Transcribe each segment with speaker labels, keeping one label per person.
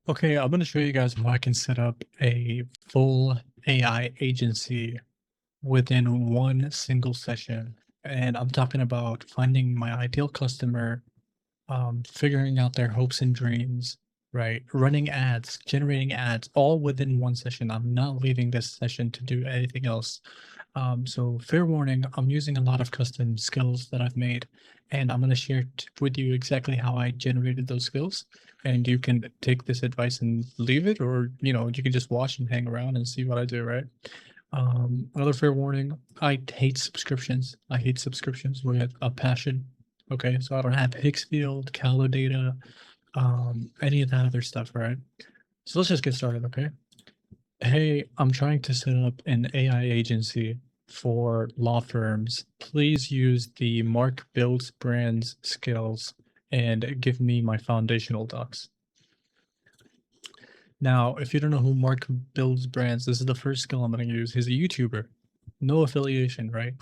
Speaker 1: Okay, I'm going to show you guys how I can set up a full AI agency within one single session. And I'm talking about finding my ideal customer, figuring out their hopes and dreams, right? Running ads, generating ads, all within one session. I'm not leaving this session to do anything else. So fair warning, I'm using a lot of custom skills that I've made, and I'm going to share with you exactly how I generated those skills. And you can take this advice and leave it, or you can just watch and hang around and see what I do, right? Another fair warning, I hate subscriptions. I hate subscriptions with a passion. Okay, so I don't have Hicksfield, Calidata, any of that other stuff, right? So let's just get started, okay? Hey, I'm trying to set up an AI agency for law firms. Please use the Mark Builds Brands skills and give me my foundational docs. Now, if you don't know who Mark Builds Brands, this is the first skill I'm going to use. He's a YouTuber, no affiliation, right?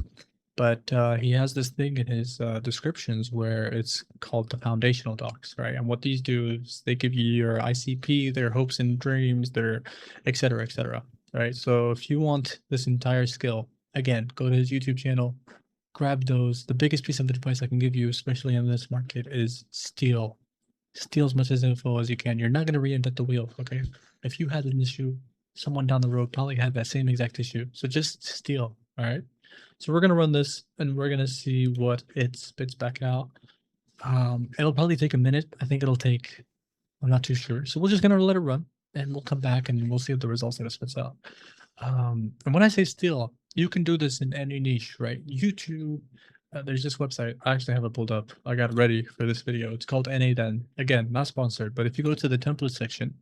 Speaker 1: But he has this thing in his descriptions where it's called the foundational docs, right? And what these do is they give you your ICP, their hopes and dreams, their et cetera, right? So if you want this entire skill, again, go to his YouTube channel, grab those. The biggest piece of advice I can give you, especially in this market, is steal as much as info as you can. You're not going to reinvent the wheel, okay? If you had an issue, someone down the road probably had that same exact issue. So just steal, all right? So we're going to run this and we're going to see what it spits back out. It'll probably take a minute. I think it'll take, I'm not too sure. So we're just going to let it run and we'll come back and we'll see the results that it spits out. And when I say steal, you can do this in any niche, right? YouTube, there's this website. I actually have it pulled up. I got it ready for this video. It's called NA10. Again, not sponsored, but if you go to the template section,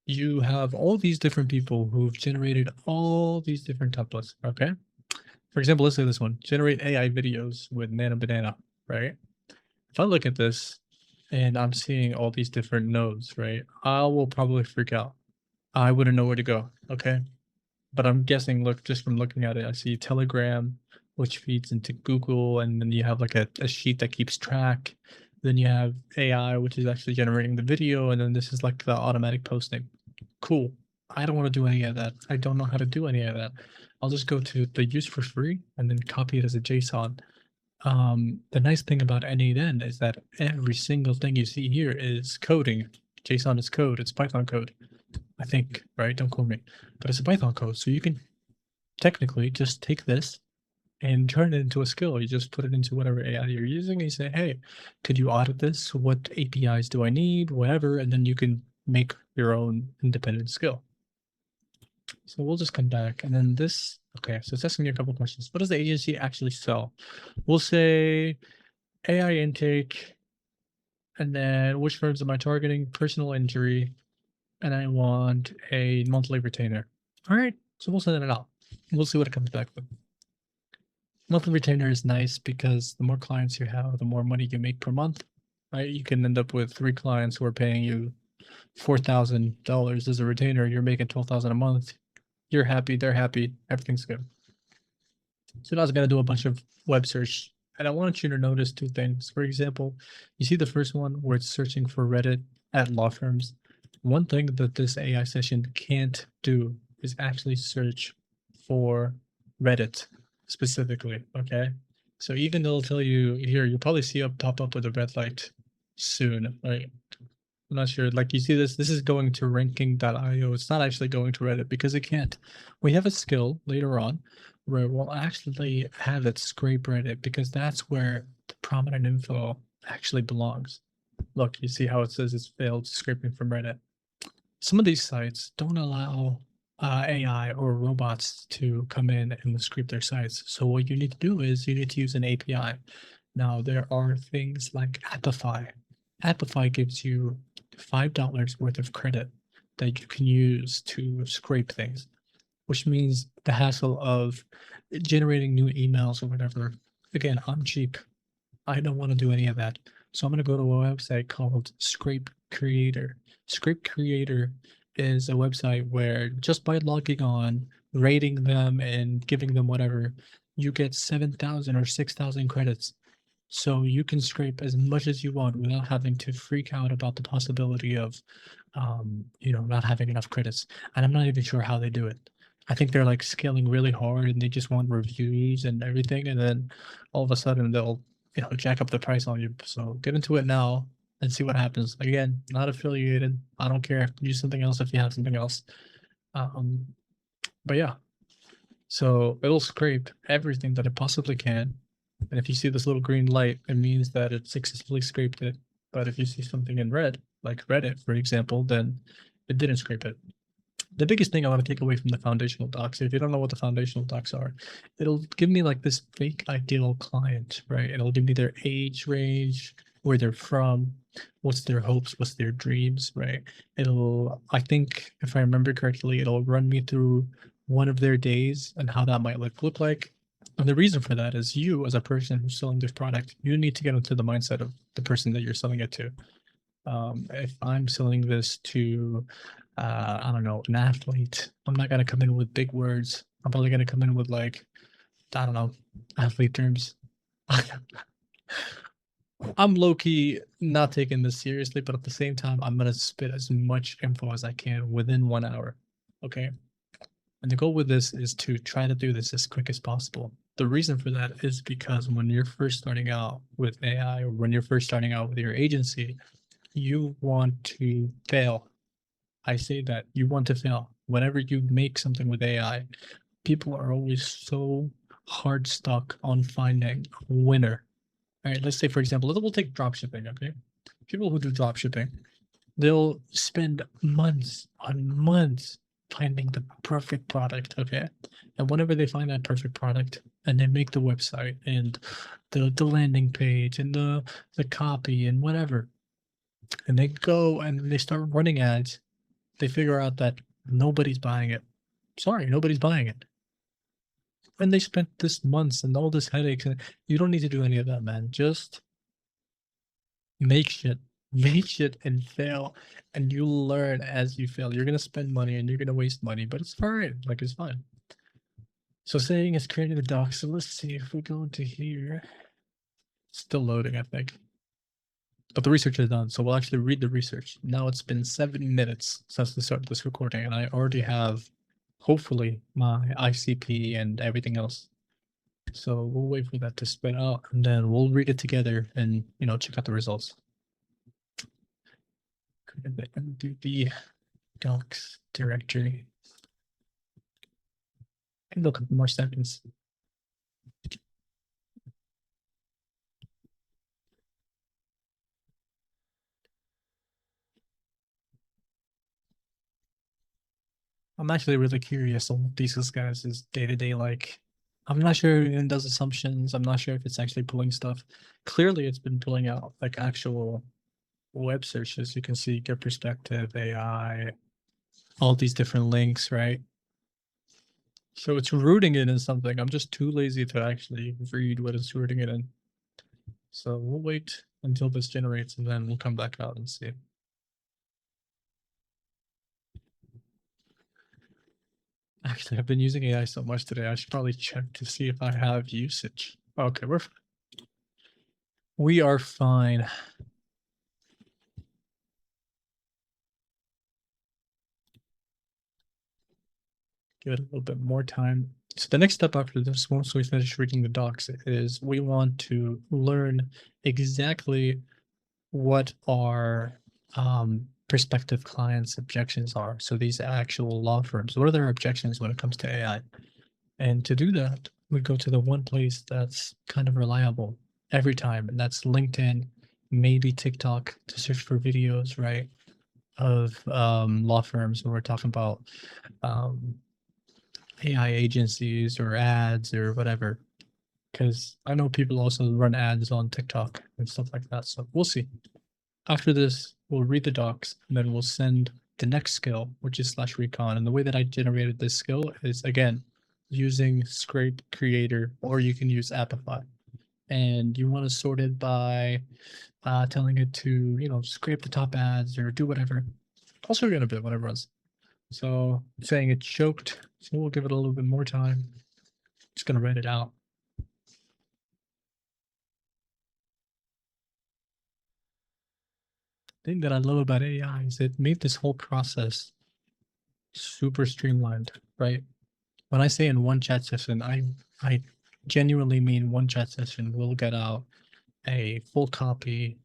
Speaker 1: you have all these different people who've generated all these different templates. Okay. For example, let's say this one, generate AI videos with Nano Banana, right? If I look at this and I'm seeing all these different nodes, right? I will probably freak out. I wouldn't know where to go. Okay. But I'm guessing, look, just from looking at it, I see Telegram, which feeds into Google, and then you have like a sheet that keeps track. Then you have AI, which is actually generating the video, and then this is like the automatic posting. Cool. I don't want to do any of that. I don't know how to do any of that. I'll just go to the use for free and then copy it as a JSON. The nice thing about any then is that every single thing you see here is coding. JSON is code. It's Python code. I think, right? Don't quote me, but it's a Python code. So you can technically just take this and turn it into a skill. You just put it into whatever AI you're using. And you say, hey, could you audit this? What APIs do I need? Whatever. And then you can make your own independent skill. So we'll just come back and then this. Okay, so it's asking me a couple questions. What does the agency actually sell? We'll say AI intake. And then which firms am I targeting? Personal injury. And I want a monthly retainer. All right, so we'll send it out. We'll see what it comes back with. Monthly retainer is nice because the more clients you have, the more money you make per month. Right? You can end up with 3 clients who are paying you $4,000 as a retainer. You're making 12,000 a month. You're happy. They're happy. Everything's good. So now I was gonna do a bunch of web search, and I want you to notice 2 things. For example, you see the first one where it's searching for Reddit at law firms. One thing that this AI session can't do is actually search for Reddit specifically, okay? So even though it'll tell you here, you'll probably see a pop up with a red light soon, right? I'm not sure. Like you see this is going to ranking.io. It's not actually going to Reddit because it can't. We have a skill later on where we'll actually have it scrape Reddit because that's where the prominent info actually belongs. Look, you see how it says it's failed scraping from Reddit. Some of these sites don't allow AI or robots to come in and scrape their sites. So what you need to do is you need to use an API. Now there are things like Appify. Appify gives you $5 worth of credit that you can use to scrape things, which means the hassle of generating new emails or whatever. Again, I'm cheap. I don't want to do any of that. So I'm going to go to a website called Scrape Creator. Scrape Creator is a website where just by logging on, rating them, and giving them whatever, you get 7,000 or 6,000 credits. So you can scrape as much as you want without having to freak out about the possibility of, not having enough credits. And I'm not even sure how they do it. I think they're like scaling really hard and they just want reviews and everything. And then all of a sudden they'll, jack up the price on you. So get into it now and see what happens. Again, not affiliated. I don't care. Use something else if you have something else. Um, but yeah, so it'll scrape everything that it possibly can. And if you see this little green light, it means that it successfully scraped it. But if you see something in red, like Reddit, for example, then it didn't scrape it. The biggest thing I want to take away from the foundational docs, if you don't know what the foundational docs are, it'll give me like this fake ideal client, right? It'll give me their age range, where they're from, what's their hopes, what's their dreams, right? I think if I remember correctly, it'll run me through one of their days and how that might look like. And the reason for that is you, as a person who's selling this product, you need to get into the mindset of the person that you're selling it to. If I'm selling this to, I don't know, an athlete, I'm not gonna come in with big words. I'm probably gonna come in with like, I don't know, athlete terms. I'm low key not taking this seriously, but at the same time, I'm gonna spit as much info as I can within 1 hour. Okay. And the goal with this is to try to do this as quick as possible. The reason for that is because when you're first starting out with AI or when you're first starting out with your agency, you want to fail. I say that you want to fail. Whenever you make something with AI, people are always so hard stuck on finding a winner. All right, let's say, for example, we'll take drop shipping, okay? People who do drop shipping, they'll spend months on months finding the perfect product, okay? And whenever they find that perfect product and they make the website and the landing page and the copy and whatever, and they go and they start running ads, they figure out that nobody's buying it. Sorry, nobody's buying it. And they spent this months and all this headaches, and you don't need to do any of that, man. Just make shit. Make shit and fail. And you learn as you fail. You're gonna spend money and you're gonna waste money, but it's fine. Like it's fine. So saying it's creating the doc. So let's see if we go into here. Still loading, I think. But the research is done, so we'll actually read the research. Now it's been 7 minutes since the start of this recording, and I already have, hopefully, my ICP and everything else. So we'll wait for that to spit out, and then we'll read it together and, check out the results. Do the docs directory. And look at more seconds. I'm actually really curious on what these guys' day-to-day like. I'm not sure it does assumptions. I'm not sure if it's actually pulling stuff. Clearly, it's been pulling out like actual web searches. You can see Get Perspective, AI, all these different links, right? So it's rooting it in something. I'm just too lazy to actually read what it's rooting it in. So we'll wait until this generates and then we'll come back out and see. Actually, I've been using AI so much today. I should probably check to see if I have usage. Okay, we are fine. Give it a little bit more time. So the next step after this, once we finish reading the docs, is we want to learn exactly what our prospective clients' objections are. So these actual law firms, what are their objections when it comes to AI? And to do that, we go to the one place that's kind of reliable every time, and that's LinkedIn, maybe TikTok to search for videos, right? Of law firms when we're talking about um, AI agencies or ads or whatever. Because I know people also run ads on TikTok and stuff like that. So we'll see. After this, we'll read the docs and then we'll send the next skill, which is slash recon. And the way that I generated this skill is, again, using Scrape Creator, or you can use Apify. And you want to sort it by telling it to, scrape the top ads or do whatever. I'll show you in a bit when it runs. So saying it's choked, so we'll give it a little bit more time. Just going to write it out. thing that I love about AI is it made this whole process super streamlined, right? When I say in one chat session, I genuinely mean one chat session will get out a full copy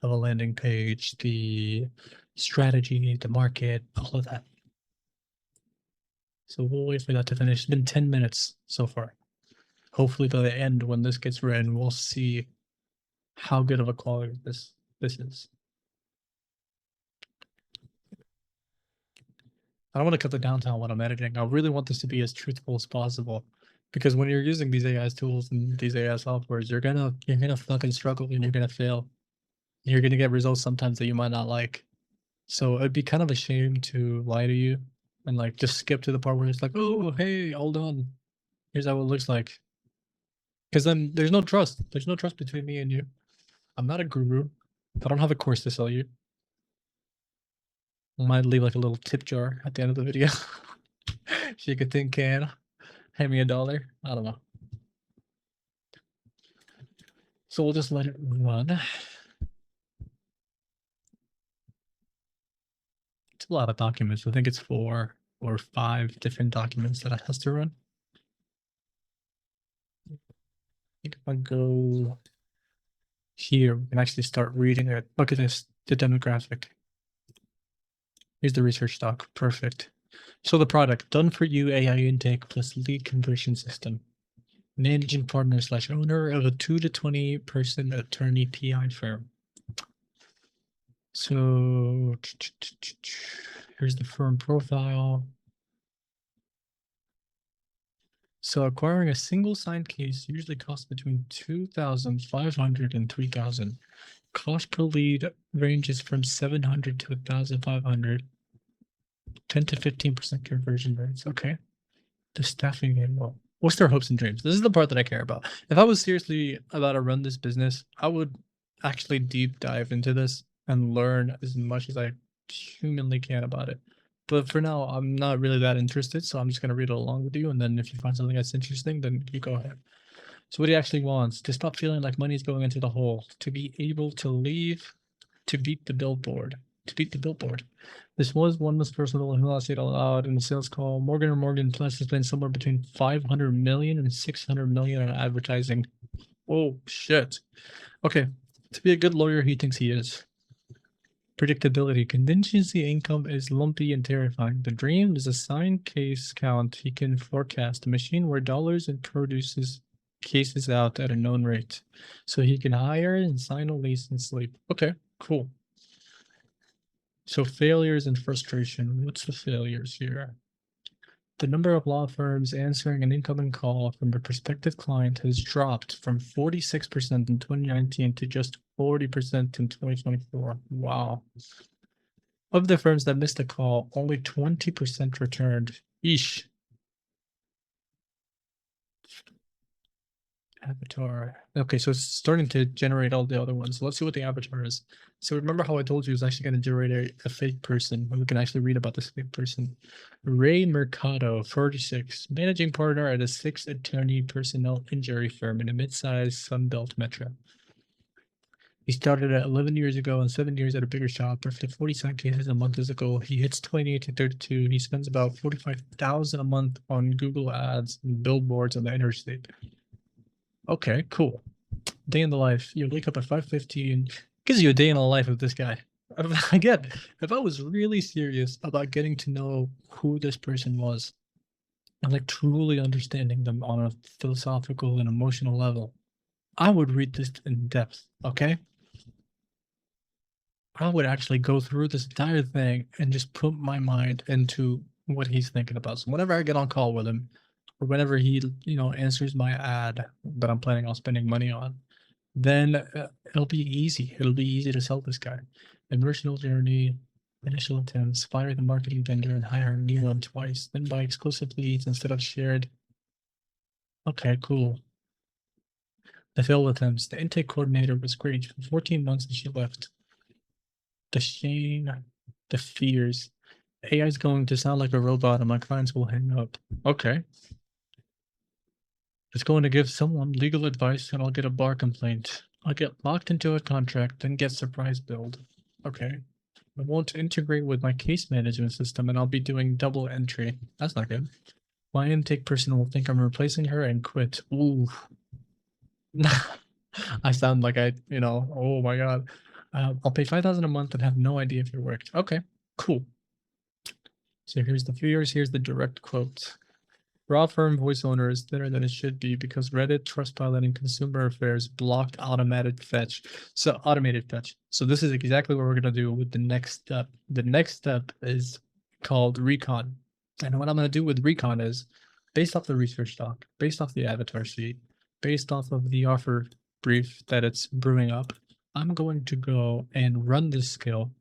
Speaker 1: of a landing page, the strategy, the market, all of that. So we'll wait for that to finish. It's been 10 minutes so far. Hopefully by the end, when this gets written, we'll see how good of a quality this is. I don't want to cut the downtime when I'm editing. I really want this to be as truthful as possible. Because when you're using these AI tools and these AI softwares, you're gonna fucking struggle and you're gonna fail. You're gonna get results sometimes that you might not like. So it'd be kind of a shame to lie to you and like just skip to the part where it's like, oh hey, hold on. Here's how it looks like. Because then there's no trust. There's no trust between me and you. I'm not a guru. I don't have a course to sell you. I might leave like a little tip jar at the end of the video. Shake a tin can, hand me $1. I don't know. So we'll just let it run. It's a lot of documents. I think it's 4 or 5 different documents that it has to run. I think if I go here, we can actually start reading it. Look at this, the demographic. Here's the research doc. Perfect. So the product, done for you AI intake plus lead conversion system. Managing partner / owner of a 2 to 20 person attorney PI firm. So here's the firm profile. So acquiring a single signed case usually costs between 2,500 and 3,000. Cost per lead ranges from 700 to 1,500. 10 to 15% conversion rates. Okay. The staffing game. Well, what's their hopes and dreams? This is the part that I care about. If I was seriously about to run this business, I would actually deep dive into this and learn as much as I humanly can about it. But for now, I'm not really that interested, so I'm just gonna read it along with you. And then if you find something that's interesting, then you go ahead. So what he actually wants to stop feeling like money is going into the hole, to be able to leave, to beat the billboard. To beat the billboard. This was one personal and I'll say it aloud in the sales call. Morgan & Morgan Plus has been somewhere between 500 million and 600 million on advertising. Oh shit. Okay. To be a good lawyer, he thinks he is. Predictability. Contingency income is lumpy and terrifying. The dream is a signed case count he can forecast. A machine where dollars and produces cases out at a known rate. So he can hire and sign a lease and sleep. Okay, cool. So failures and frustration. What's the failures here? The number of law firms answering an incoming call from a prospective client has dropped from 46% in 2019 to just 40% in 2024. Wow. Of the firms that missed a call, only 20% returned. Eesh. Avatar. Okay, so it's starting to generate all the other ones. Let's see what the avatar is. So remember how I told you it was actually going to generate a fake person. We can actually read about this fake person. Ray Mercado, 46, managing partner at a 6-attorney personnel injury firm in a mid-sized Sunbelt metro. He started at 11 years ago and 7 years at a bigger shop. After 47 cases a month is a goal. He hits 28 to 32. He spends about 45,000 a month on Google ads and billboards on the interstate. Okay, cool. Day in the life. You wake up at 5:15. Gives you a day in the life of this guy. Again, if I was really serious about getting to know who this person was and like truly understanding them on a philosophical and emotional level, I would read this in depth, okay? I would actually go through this entire thing and just put my mind into what he's thinking about. So whenever I get on call with him, or whenever he, answers my ad that I'm planning on spending money on, then it'll be easy. It'll be easy to sell this guy. Emotional journey, initial attempts, fire the marketing vendor and hire a new one twice, then buy exclusive leads instead of shared. Okay, cool. The failed attempts. The intake coordinator was great for 14 months and she left. The shame, the fears. AI is going to sound like a robot and my clients will hang up. Okay. It's going to give someone legal advice and I'll get a bar complaint. I'll get locked into a contract, then get surprise billed. Okay. It won't integrate with my case management system, and I'll be doing double entry. That's not good. My intake person will think I'm replacing her and quit. Ooh. I sound like oh my god. I'll pay 5,000 a month and have no idea if it worked. Okay, cool. So here's the viewers, here's the direct quote. Raw firm voice owner is thinner than it should be because Reddit, Trustpilot, and Consumer Affairs blocked automated fetch. So automated fetch. So this is exactly what we're gonna do with the next step. The next step is called recon. And what I'm gonna do with recon is based off the research doc, based off the avatar sheet, based off of the offer brief that it's brewing up, I'm going to go and run this skill.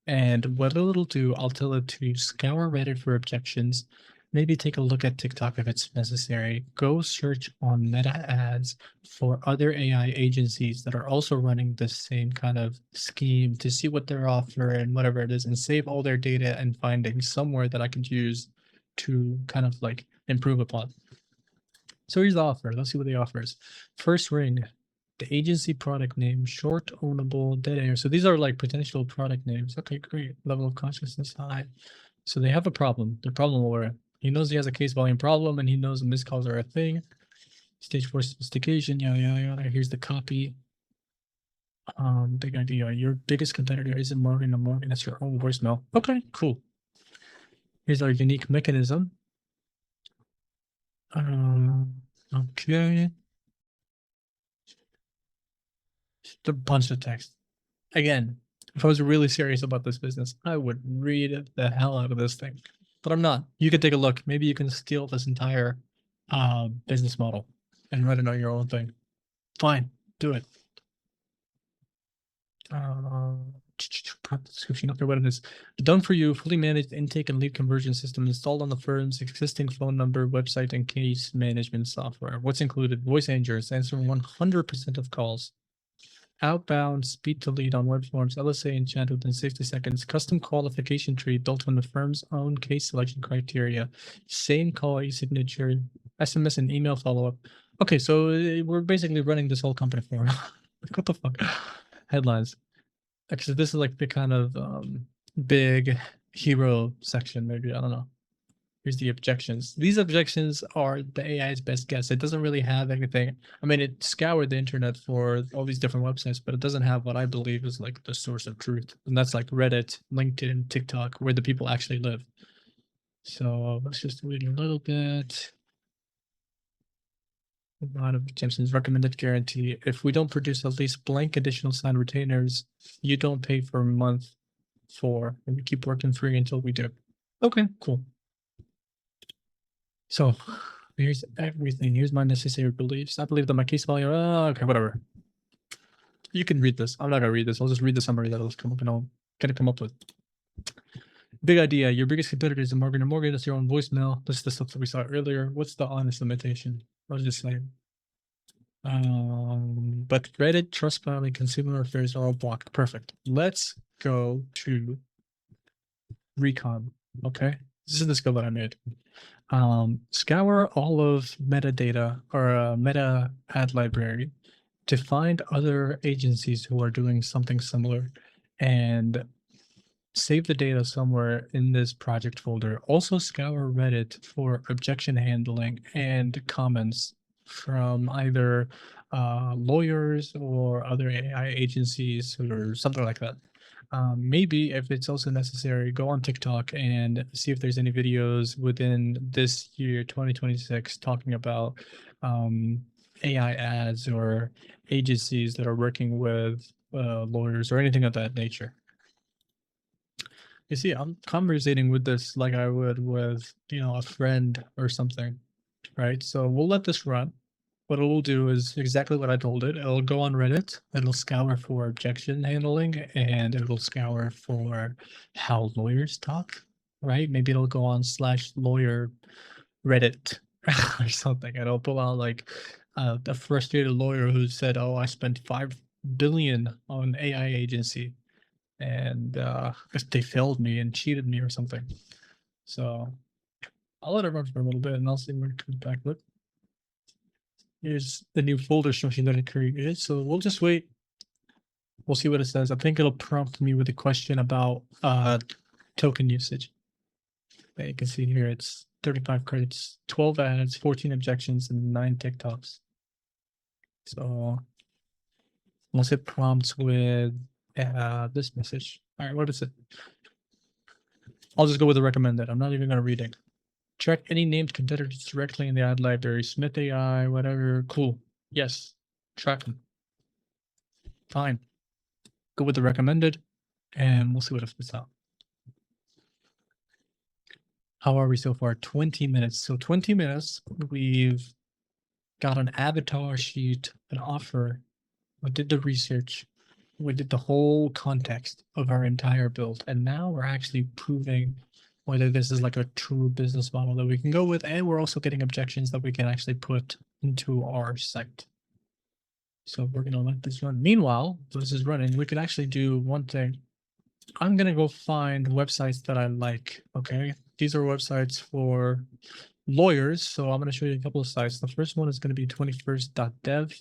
Speaker 1: And what it'll do, I'll tell it to scour Reddit for objections, maybe take a look at TikTok if it's necessary, go search on meta ads for other AI agencies that are also running the same kind of scheme to see what they're offering and whatever it is, and save all their data and findings somewhere that I could use to kind of like improve upon. So here's the offer. Let's see what the offer is. First ring, the agency product name, short, ownable, dead air. So these are like potential product names. Okay, great. Level of consciousness high. So they have a problem. The problem aware. He knows he has a case volume problem and he knows the miscalls are a thing. Stage 4 sophistication. Yeah, yeah, yeah. Here's the copy. Big idea. Your biggest competitor isn't Morgan or Morgan. That's your own voicemail. Okay, cool. Here's our unique mechanism. Okay. Just a bunch of text. Again, if I was really serious about this business, I would read the hell out of this thing. But I'm not. You can take a look. Maybe you can steal this entire business model and write it on your own thing. Fine, do it. Description. Okay, what it is. Done for you, fully managed intake and lead conversion system installed on the firm's existing phone number, website, and case management software. What's included? Voice angels answering 100% of calls. Outbound speed to lead on web forms, LSA and chat within 60 seconds, custom qualification tree built on the firm's own case selection criteria, same call e-signature, SMS and email follow-up. Okay, so we're basically running this whole company for like, what the fuck? Headlines. Actually, this is like the kind of big hero section, maybe. I don't know. Here's the objections. These objections are the AI's best guess. It doesn't really have anything. I mean, it scoured the internet for all these different websites, but it doesn't have what I believe is like the source of truth. And that's like Reddit, LinkedIn, TikTok, where the people actually live. So let's just read a little bit. A lot of Jameson's recommended guarantee. If we don't produce at least blank additional signed retainers, you don't pay for a month for, and we keep working free until we do. Okay, cool. So here's everything. Here's my necessary beliefs. I believe that my case value. Okay, whatever. You can read this. I'm not gonna read this. I'll just read the summary that was gonna come up with. Big idea. Your biggest competitor is Morgan and Morgan. That's your own voicemail. This is the stuff that we saw earlier. What's the honest limitation? I'll just say. But Reddit, Trustpilot, and Consumer Affairs are all blocked. Perfect. Let's go to recon. Okay. This is the skill that I made. Scour all of metadata or meta ad library to find other agencies who are doing something similar and save the data somewhere in this project folder. Also scour Reddit for objection handling and comments from either lawyers or other AI agencies or something like that. Maybe if it's also necessary, go on TikTok and see if there's any videos within this year, 2026, talking about AI ads or agencies that are working with lawyers or anything of that nature. You see, I'm conversating with this like I would with, a friend or something, right? So we'll let this run. What it will do is exactly what I told it. It'll go on Reddit, it'll scour for objection handling, and it'll scour for how lawyers talk, right? Maybe it'll go on /lawyer Reddit or something, and it'll pull out like a frustrated lawyer who said, "Oh, I spent 5 billion on AI agency, and they failed me and cheated me or something." So I'll let it run for a little bit, and I'll see when it comes back. Look. Here's the new folder structure that I created. So we'll just wait We'll see what it says. I think it'll prompt me with a question about token usage. And you can see here it's 35 credits, 12 ads, 14 objections, and 9 TikToks. So once it prompts with this message. All right, what is it? I'll just go with the recommended. I'm not even going to read it. Check any named competitors directly in the ad library. Smith AI, whatever. Cool. Yes. Track them. Fine. Go with the recommended, and we'll see what it spits out. How are we so far? 20 minutes. So 20 minutes, we've got an avatar sheet, an offer. We did the research. We did the whole context of our entire build. And now we're actually proving whether this is like a true business model that we can go with. And we're also getting objections that we can actually put into our site. So we're going to let this run. Meanwhile, this is running. We could actually do one thing. I'm going to go find websites that I like. Okay. These are websites for lawyers. So I'm going to show you a couple of sites. The first one is going to be 21st.dev.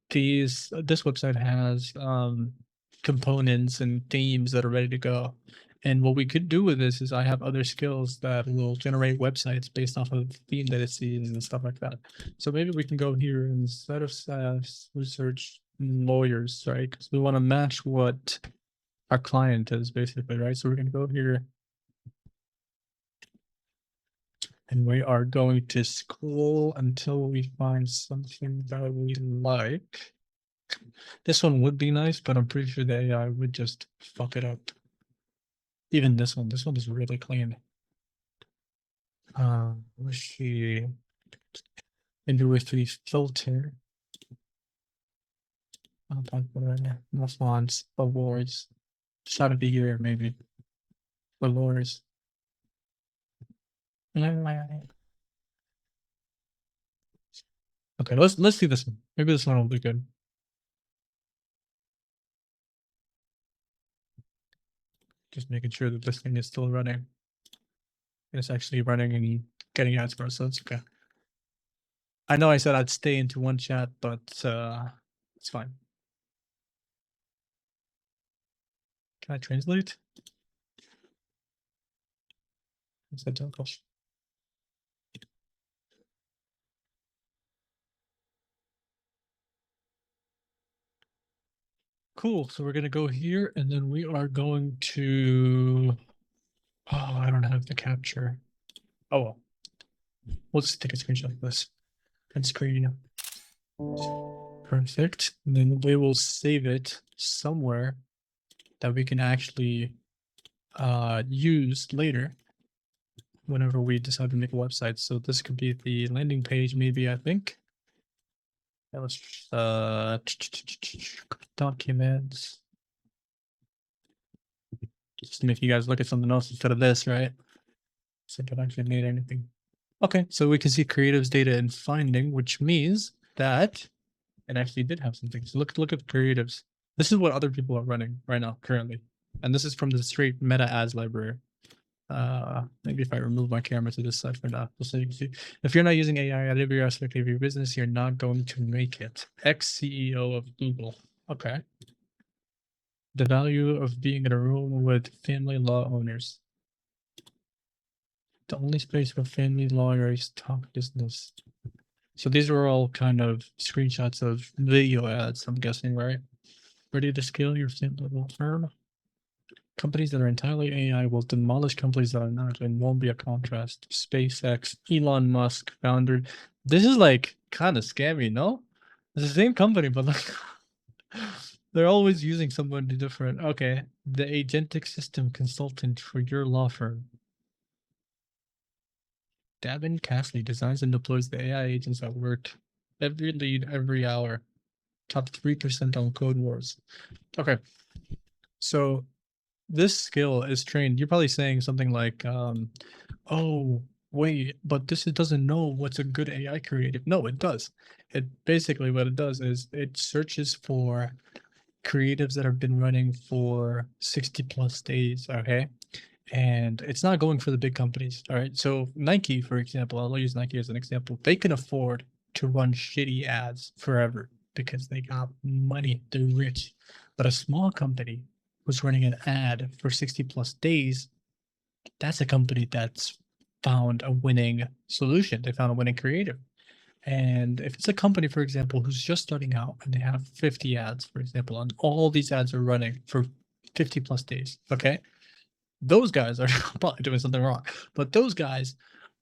Speaker 1: This website has components and themes that are ready to go. And what we could do with this is I have other skills that will generate websites based off of the theme that it sees and stuff like that. So maybe we can go here instead of research lawyers, right? Because we want to match what our client is basically, right? So we're going to go here and we are going to scroll until we find something that we like. This one would be nice, but I'm pretty sure the AI would just fuck it up. Even this one is really clean. Let's see. Maybe with the filter. No fonts, awards. Shot of the year, maybe. Awards. Okay, let's see this one. Maybe this one will be good. Just making sure that this thing is still running. It's actually running and getting ads for us, so it's okay. I know I said I'd stay into one chat, but it's fine. Can I translate? Is that difficult? Cool. So we're gonna go here, and then we are going to. Oh, I don't have the capture. Oh well. We'll just take a screenshot of this and screen. Perfect. And then we will save it somewhere that we can actually use later whenever we decide to make a website. So this could be the landing page, maybe, I think. Yeah, let's documents. Just to make you guys look at something else instead of this, right? So I don't actually need anything. Okay, so we can see creatives data and finding, which means that it actually did have something. So look at the creatives. This is what other people are running right now, currently. And this is from the straight meta ads library. Maybe if I remove my camera to this side for now, so you can see. If you're not using AI at every aspect of your business, you're not going to make it. Ex-CEO of Google. Okay. The value of being in a room with family law owners. The only space where family lawyers talk business. So these are all kind of screenshots of video ads, I'm guessing, right? Ready to scale your family law firm? Companies that are entirely AI will demolish companies that are not and won't be a contrast. SpaceX, Elon Musk, founder. This is like kind of scary, no? It's the same company, but like they're always using someone different. Okay. The agentic system consultant for your law firm. Davin Castley designs and deploys the AI agents that work every lead every hour. Top 3% on Code Wars. Okay. So this skill is trained. You're probably saying something like, oh, wait, but this doesn't know what's a good AI creative. No, it does. It basically what it does is it searches for creatives that have been running for 60 plus days. Okay. And it's not going for the big companies. All right. So Nike, for example, I'll use Nike as an example. They can afford to run shitty ads forever because they got money. They're rich. But a small company who's running an ad for 60 plus days, that's a company that's found a winning solution. They found a winning creative. And if it's a company, for example, who's just starting out and they have 50 ads, for example, and all these ads are running for 50 plus days, okay? Those guys are probably doing something wrong, but those guys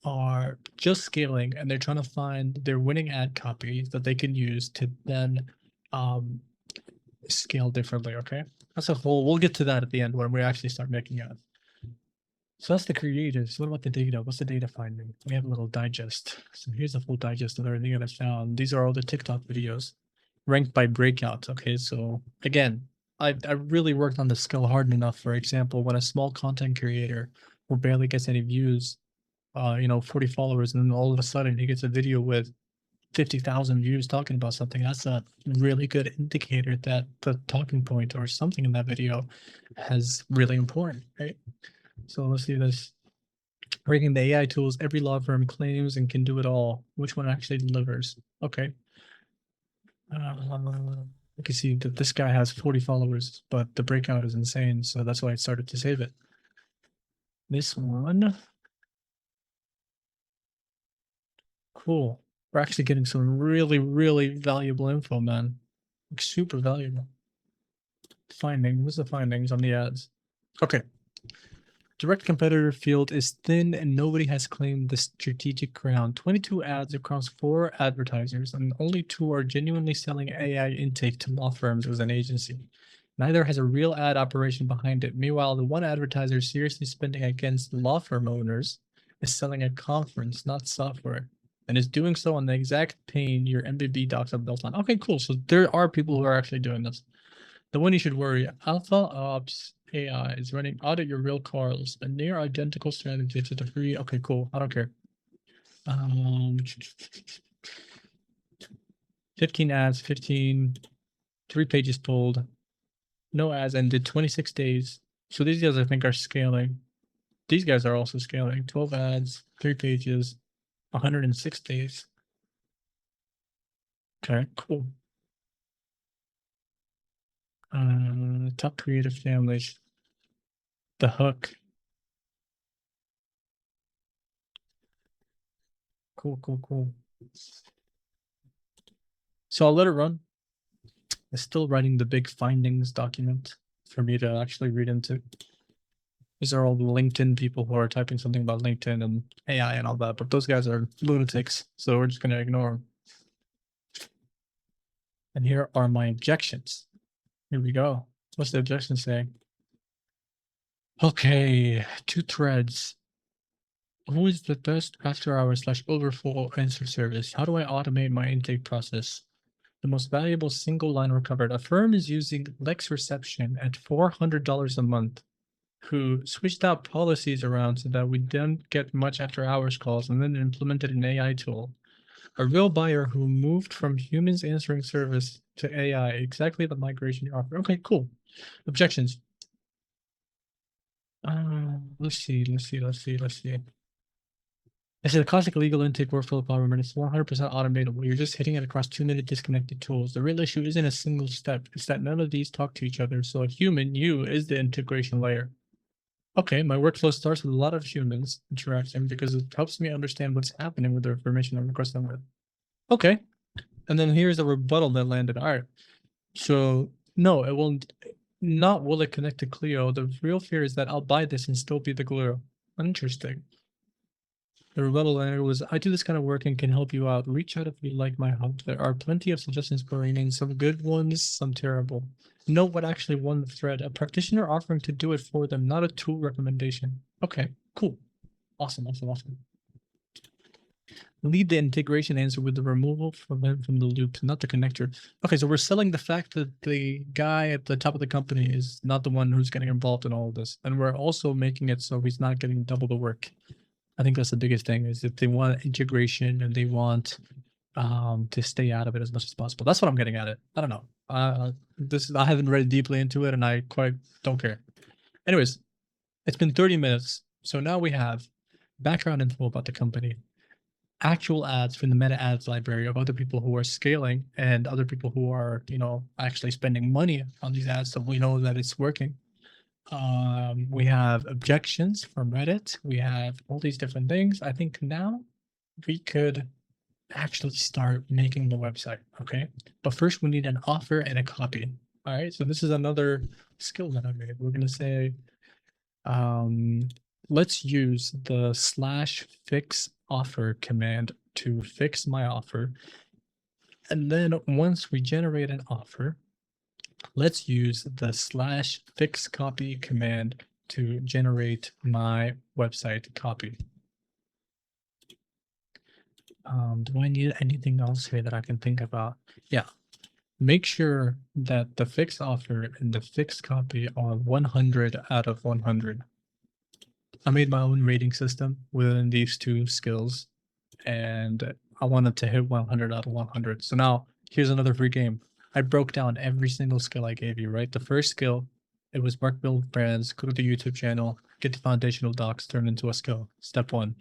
Speaker 1: are just scaling and they're trying to find their winning ad copy that they can use to then um, scale differently, okay? That's a whole, we'll get to that at the end when we actually start making ads. So that's the creatives. What about the data? What's the data finding? We have a little digest. So here's the full digest of everything that I found. These are all the TikTok videos ranked by breakouts. Okay, so again, I really worked on the skill hard enough. For example, when a small content creator who barely gets any views, 40 followers, and then all of a sudden he gets a video with 50,000 views talking about something, that's a really good indicator that the talking point or something in that video has really important, right? So let's see this. Rating the AI tools every law firm claims and can do it all. Which one actually delivers? Okay. You can see that this guy has 40 followers, but the breakout is insane. So that's why I started to save it. This one. Cool. We're actually getting some really, really valuable info, man. Like super valuable. Finding. What's the findings on the ads? Okay. Direct competitor field is thin and nobody has claimed the strategic ground. 22 ads across 4 advertisers, and only 2 are genuinely selling AI intake to law firms as an agency. Neither has a real ad operation behind it. Meanwhile, the one advertiser seriously spending against law firm owners is selling a conference, not software, and is doing so on the exact pain your MBB docs are built on. Okay, cool. So there are people who are actually doing this. The one you should worry, Alpha Ops AI is running audit your real cars, a near identical strategy to the free. Okay, cool. I don't care. 15 ads, 15, 3 pages pulled, no ads, and did 26 days. So these guys I think are scaling. These guys are also scaling. 12 ads, 3 pages, 106 days. Okay, cool. Top creative families. The Hook. Cool. So I'll let it run. I'm still writing the big findings document for me to actually read into. These are all the LinkedIn people who are typing something about LinkedIn and AI and all that, but those guys are lunatics, so we're just going to ignore them. And here are my objections. Here we go. What's the objection saying? Okay, 2 threads. Who is the best after-hours/overflow answer service? How do I automate my intake process? The most valuable single line recovered. A firm is using Lex Reception at $400 a month, who switched out policies around so that we don't get much after-hours calls and then implemented an AI tool. A real buyer who moved from humans answering service to AI, exactly the migration you offer. Okay, cool. Objections. Let's see. I said the classic legal intake workflow problem, and it's 100% automatable. You're just hitting it across 2-minute disconnected tools. The real issue isn't a single step. It's that none of these talk to each other. So a human, you, is the integration layer. Okay, my workflow starts with a lot of humans interacting because it helps me understand what's happening with the information I'm requesting with. Okay, and then here's a rebuttal that landed. All right, so no, it will not. Will it connect to Clio? The real fear is that I'll buy this and still be the glue. Interesting. The rebuttal was, I do this kind of work and can help you out. Reach out if you like my help. There are plenty of suggestions for raining, some good ones, some terrible. Note what actually won the thread. A practitioner offering to do it for them, not a tool recommendation. Okay, cool. Awesome. Lead the integration answer with the removal from the loop, not the connector. Okay, so we're selling the fact that the guy at the top of the company is not the one who's getting involved in all of this. And we're also making it so he's not getting double the work. I think that's the biggest thing, is if they want integration and they want to stay out of it as much as possible. That's what I'm getting at it. I don't know. I haven't read deeply into it and I quite don't care. Anyways, it's been 30 minutes. So now we have background info about the company. actual ads from the meta ads library of other people who are scaling and other people who are, actually spending money on these ads, so we know that it's working. We have objections from Reddit. We have all these different things. I think now we could actually start making the website. Okay. But first, we need an offer and a copy. All right. So this is another skill that I made. We're going to say, let's use the /fix offer command to fix my offer. And then once we generate an offer, let's use the /fix copy command to generate my website copy. Do I need anything else here that I can think about? Yeah. Make sure that the fixed offer and the fixed copy are 100 out of 100. I made my own rating system within these two skills, and I wanted to hit 100 out of 100. So now here's another free game. I broke down every single skill I gave you, right? The first skill, it was mark build brands, go to the YouTube channel, get the foundational docs turned into a skill. Step 1.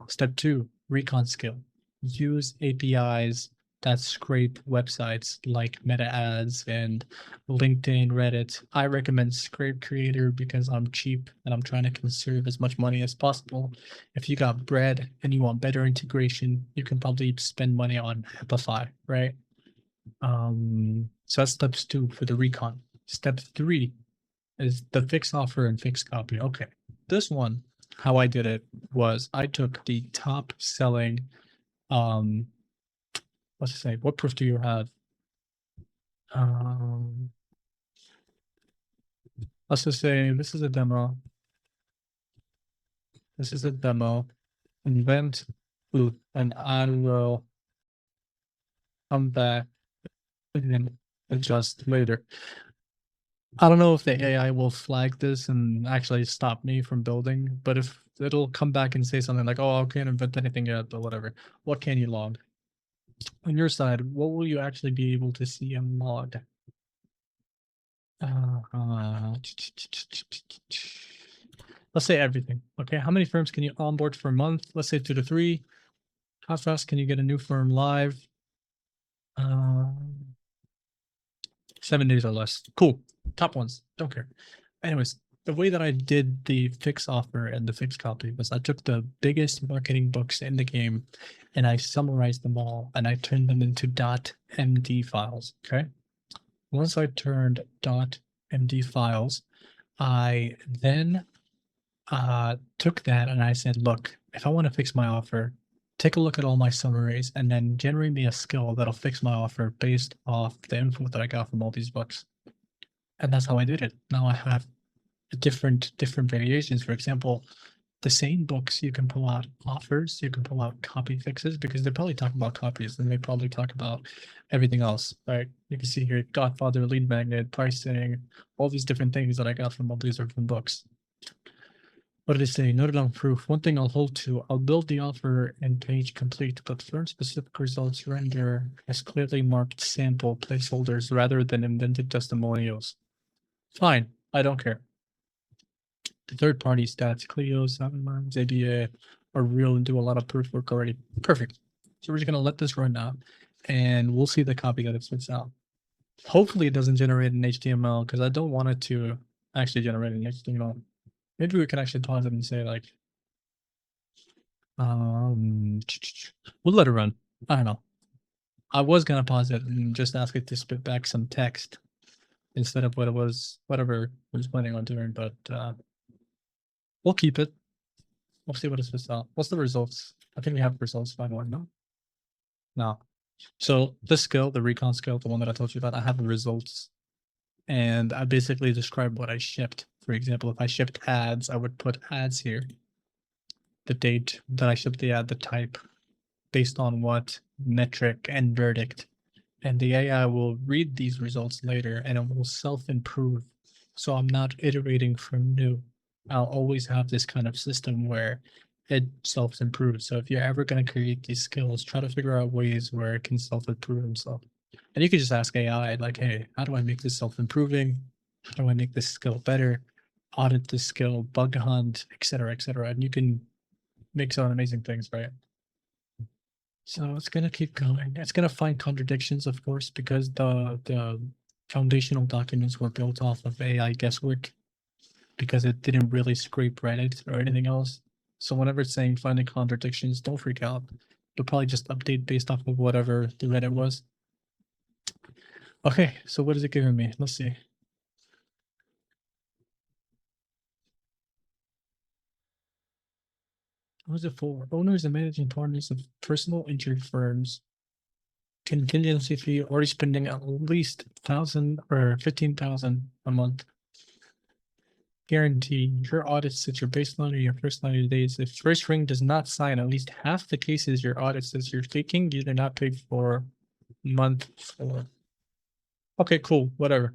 Speaker 1: Step 2, recon skill. Use APIs that scrape websites like meta ads and LinkedIn, Reddit. I recommend Scrape Creator because I'm cheap and I'm trying to conserve as much money as possible. If you got bread and you want better integration, you can probably spend money on Shopify, right? So that's steps 2 for the recon. Step 3 is the fixed offer and fixed copy. Okay, this one, how I did it was I took the top selling, let's say, what proof do you have? Let's just say this is a demo. This is a demo. Invent loop, and I will come back and then adjust later. I don't know if the AI will flag this and actually stop me from building, but if it'll come back and say something like, oh, I can't invent anything yet, or whatever, what can you log? On your side, what will you actually be able to see and log? Let's say everything. Okay, how many firms can you onboard per month? Let's say 2 to 3. How fast can you get a new firm live? 7 days or less. Cool. Top ones. Don't care. Anyways, the way that I did the fix offer and the fix copy was I took the biggest marketing books in the game and I summarized them all and I turned them into .md files. Okay. Once I turned .md files, I then took that and I said, look, if I want to fix my offer, take a look at all my summaries and then generate me a skill that'll fix my offer based off the info that I got from all these books. And that's how I did it. Now I have different variations. For example, the same books, you can pull out offers, you can pull out copy fixes because they probably talk about copies and they probably talk about everything else, right? You can see here Godfather, lead magnet, pricing, all these different things that I got from all these different books. What did it say? Noted on proof. One thing I'll hold to, I'll build the offer and page complete, but firm specific results render as clearly marked sample placeholders rather than invented testimonials. Fine, I don't care. The third-party stats, Clio, 7 months, ABA, are real and do a lot of proof work already. Perfect. So we're just going to let this run now, and we'll see the copy that it spits out. Hopefully it doesn't generate an HTML, because I don't want it to actually generate an HTML. Maybe we can actually pause it and say, like, we'll let it run. I don't know. I was going to pause it and just ask it to spit back some text instead of whatever I was planning on doing, but we'll keep it. We'll see what it spits out. What's the results? I think we have results by one, no? No. So this skill, the recon skill, the one that I told you about, I have the results. And I basically describe what I shipped. For example, if I shipped ads, I would put ads here. The date that I shipped the ad, the type, based on what metric and verdict. And the AI will read these results later and it will self-improve. So I'm not iterating from new. I'll always have this kind of system where it self-improves. So if you're ever going to create these skills, try to figure out ways where it can self-improve itself. And you can just ask AI, like, hey, how do I make this self-improving? How do I make this skill better? Audit this skill, bug hunt, etc., etc. And you can make some amazing things, right? So it's gonna keep going. It's gonna find contradictions, of course, because the foundational documents were built off of AI guesswork because it didn't really scrape Reddit or anything else. So whenever it's saying finding contradictions, don't freak out. It'll probably just update based off of whatever the Reddit was. Okay, so what is it giving me? Let's see. What is it for? Owners and managing partners of personal injury firms contingency fee already spending at least 1,000 or 15,000 a month. Guarantee your audit sets your baseline or your first 90 days. If first ring does not sign at least half the cases your audit says you're taking, you do not pay for month 4. Okay, cool. Whatever.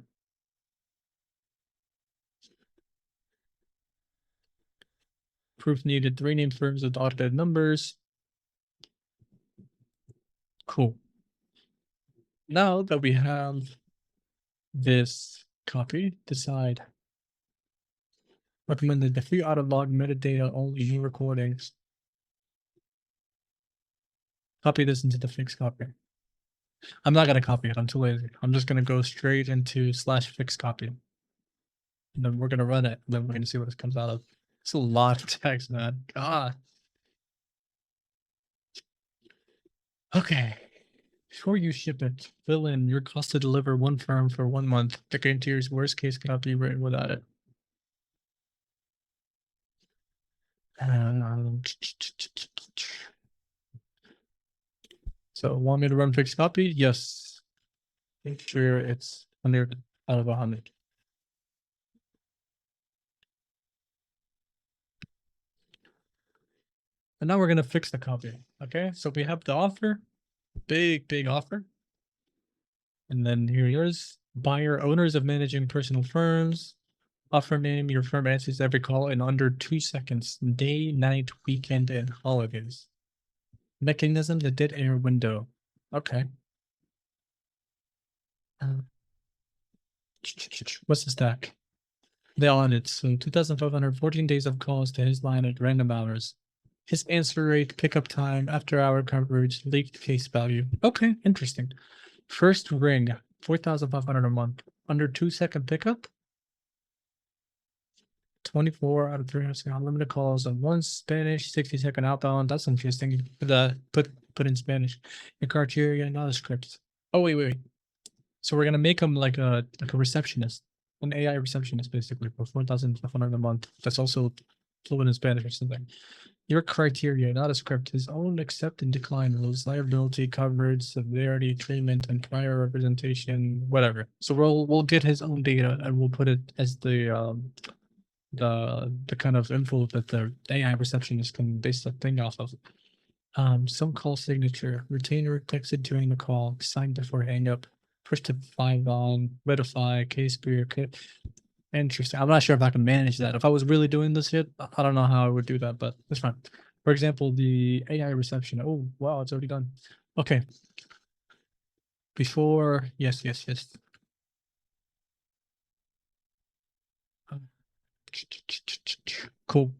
Speaker 1: Proof needed. 3 named firms with audited numbers. Cool. Now that we have this copy, decide. Recommended the free audit log metadata only new recordings. Copy this into the fixed copy. I'm not gonna copy it. I'm too lazy. I'm just gonna go straight into /fix copy. And then we're gonna run it. And then we're gonna see what it comes out of. It's a lot of text, man. God. Okay. Before you ship it, fill in your cost to deliver one firm for 1 month. The guarantee's worst case cannot be written without it. So want me to run fixed copy? Yes. Make sure it's 100 out of 100. And now we're gonna fix the copy. Okay, so we have the offer, big offer. And then here yours, buyer, owners of managing personal firms, offer name, your firm answers every call in under 2 seconds, day, night, weekend, and holidays. Mechanism, the dead air window. Okay. What's the stack? The audit. So 2,514 days of calls to his line at random hours. His answer rate, pickup time, after hour coverage, leaked case value. Okay, interesting. First ring, 4,500 a month. Under 2-second pickup. 24 out of 300 unlimited calls on 1 Spanish, 60-second outbound. That's interesting. Put in Spanish. Your criteria, not a script. Oh wait. So we're gonna make him like a receptionist, an AI receptionist, basically for 4,500 a month. That's also fluent in Spanish or something. Your criteria, not a script. His own accept and decline rules, liability, coverage, severity, treatment, and prior representation, whatever. So we'll get his own data and we'll put it as the kind of info that the AI receptionist can base the thing off of. Some call signature, retainer texted during the call, signed before hang up, push to 5 on, verify, case period. Interesting. I'm not sure if I can manage that. If I was really doing this shit, I don't know how I would do that, but that's fine. For example, the AI reception. Oh, wow, it's already done. Okay. Before, yes. Cool.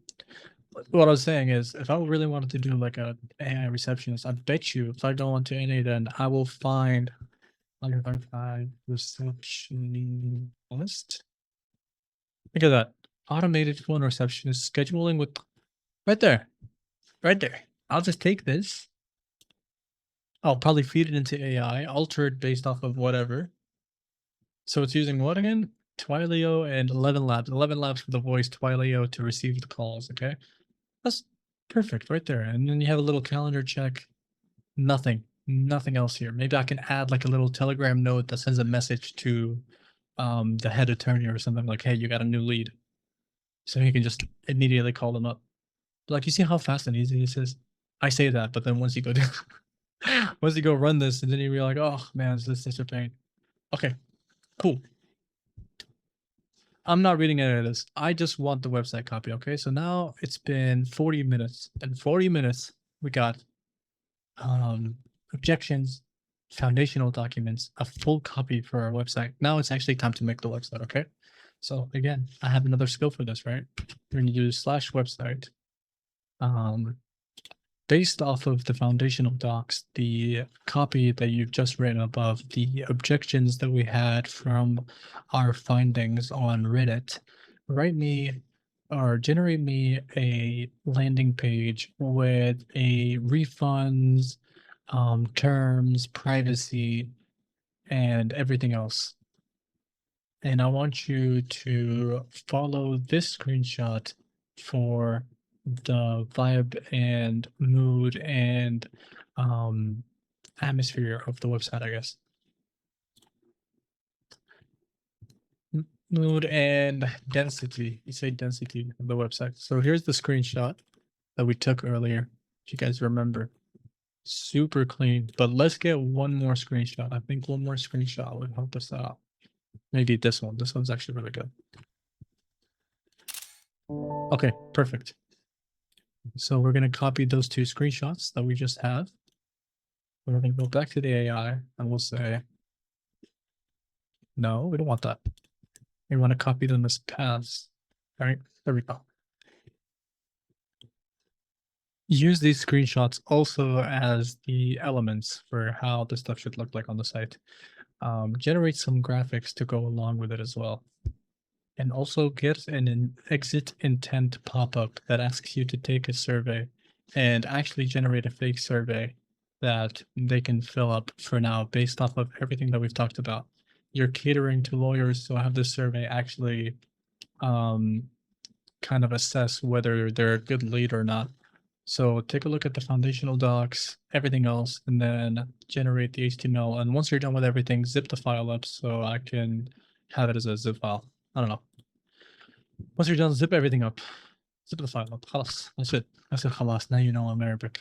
Speaker 1: What I was saying is, if I really wanted to do like a AI receptionist, I bet you if I go onto any, then I will find like a receptionist. Look at that. Automated phone receptionist scheduling with right there. I'll just take this. I'll probably feed it into AI, alter it based off of whatever. So it's using what again? Twilio and 11 Labs. 11 Labs for the voice, Twilio to receive the calls. Okay. That's perfect right there. And then you have a little calendar check. Nothing else here. Maybe I can add like a little Telegram note that sends a message to the head attorney or something like, hey, you got a new lead. So he can just immediately call them up. Like, you see how fast and easy this is? I say that, but then once you go down, once you go run this, and then you're like, oh man, this is such a pain. Okay, cool. I'm not reading any of this. I just want the website copy. Okay, so now it's been 40 minutes, and 40 minutes we got objections, foundational documents, a full copy for our website. Now it's actually time to make the website. Okay, so again, I have another skill for this, right? We're gonna use /website. based off of the foundational docs, the copy that you've just written above, the objections that we had from our findings on Reddit, write me or generate me a landing page with a refunds, terms, privacy, and everything else. And I want you to follow this screenshot for the vibe and mood and atmosphere of the website, I guess. Mood and density. You say density of the website. So here's the screenshot that we took earlier. If you guys remember, super clean. But let's get one more screenshot. I think one more screenshot would help us out. Maybe this one. This one's actually really good. Okay, perfect. So we're going to copy those two screenshots that we just have. We're going to go back to the AI and we'll say, no, we don't want that. We want to copy them as paths. All right, there we go. Use these screenshots also as the elements for how the stuff should look like on the site. Generate some graphics to go along with it as well. And also get an exit intent pop-up that asks you to take a survey and actually generate a fake survey that they can fill up for now based off of everything that we've talked about. You're catering to lawyers, so have this survey actually kind of assess whether they're a good lead or not. So take a look at the foundational docs, everything else, and then generate the HTML. And once you're done with everything, zip the file up so I can have it as a zip file. I don't know. Once you're done, zip everything up. Zip the file up. خلاص. That's it. That's it. خلاص. Now you know I'm Arabic.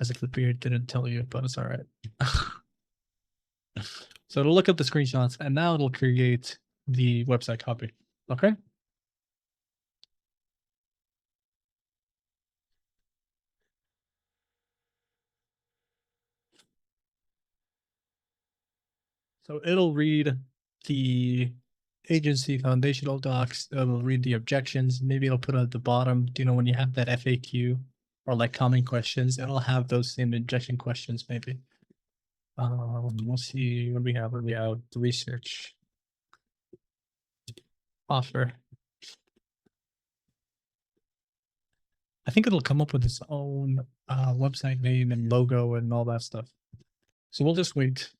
Speaker 1: As if the beard didn't tell you, but it's all right. So it'll look up the screenshots, and now it'll create the website copy. Okay? So it'll read the agency foundational docs. It'll read the objections. Maybe it'll put at the bottom, you know, when you have that FAQ or like common questions, it'll have those same objection questions maybe. We'll see what we have. What we have the research offer. I think it'll come up with its own website name and logo and all that stuff. So we'll just wait.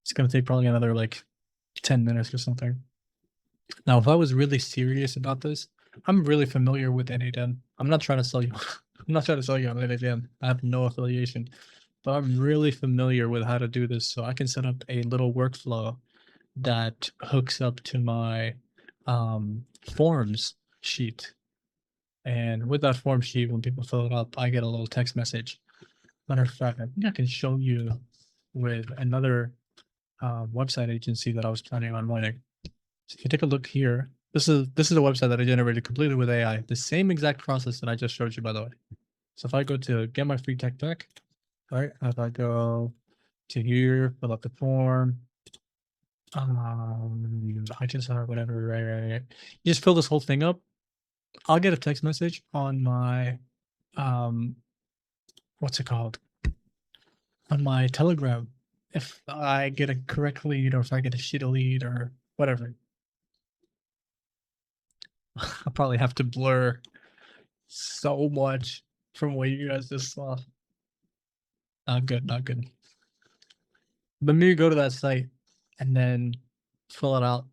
Speaker 1: It's gonna take probably another like 10 minutes or something. Now, if I was really serious about this, I'm really familiar with N8N. I'm not trying to sell you. I'm not trying to sell you on N8N. I have no affiliation, but I'm really familiar with how to do this. So I can set up a little workflow that hooks up to my forms sheet. And with that form sheet, when people fill it up, I get a little text message. Matter of fact, I think I can show you with another website agency that I was planning on running. So if you take a look here, this is a website that I generated completely with AI. The same exact process that I just showed you, by the way. So if I go to get my free tech pack, all right, if I go to here, fill out the form, I just or whatever, right. You just fill this whole thing up. I'll get a text message on my what's it called? On my Telegram if I get a correct lead or if I get a shit lead or whatever. I'll probably have to blur so much from what you guys just saw. Not good, not good. Let me go to that site and then fill it out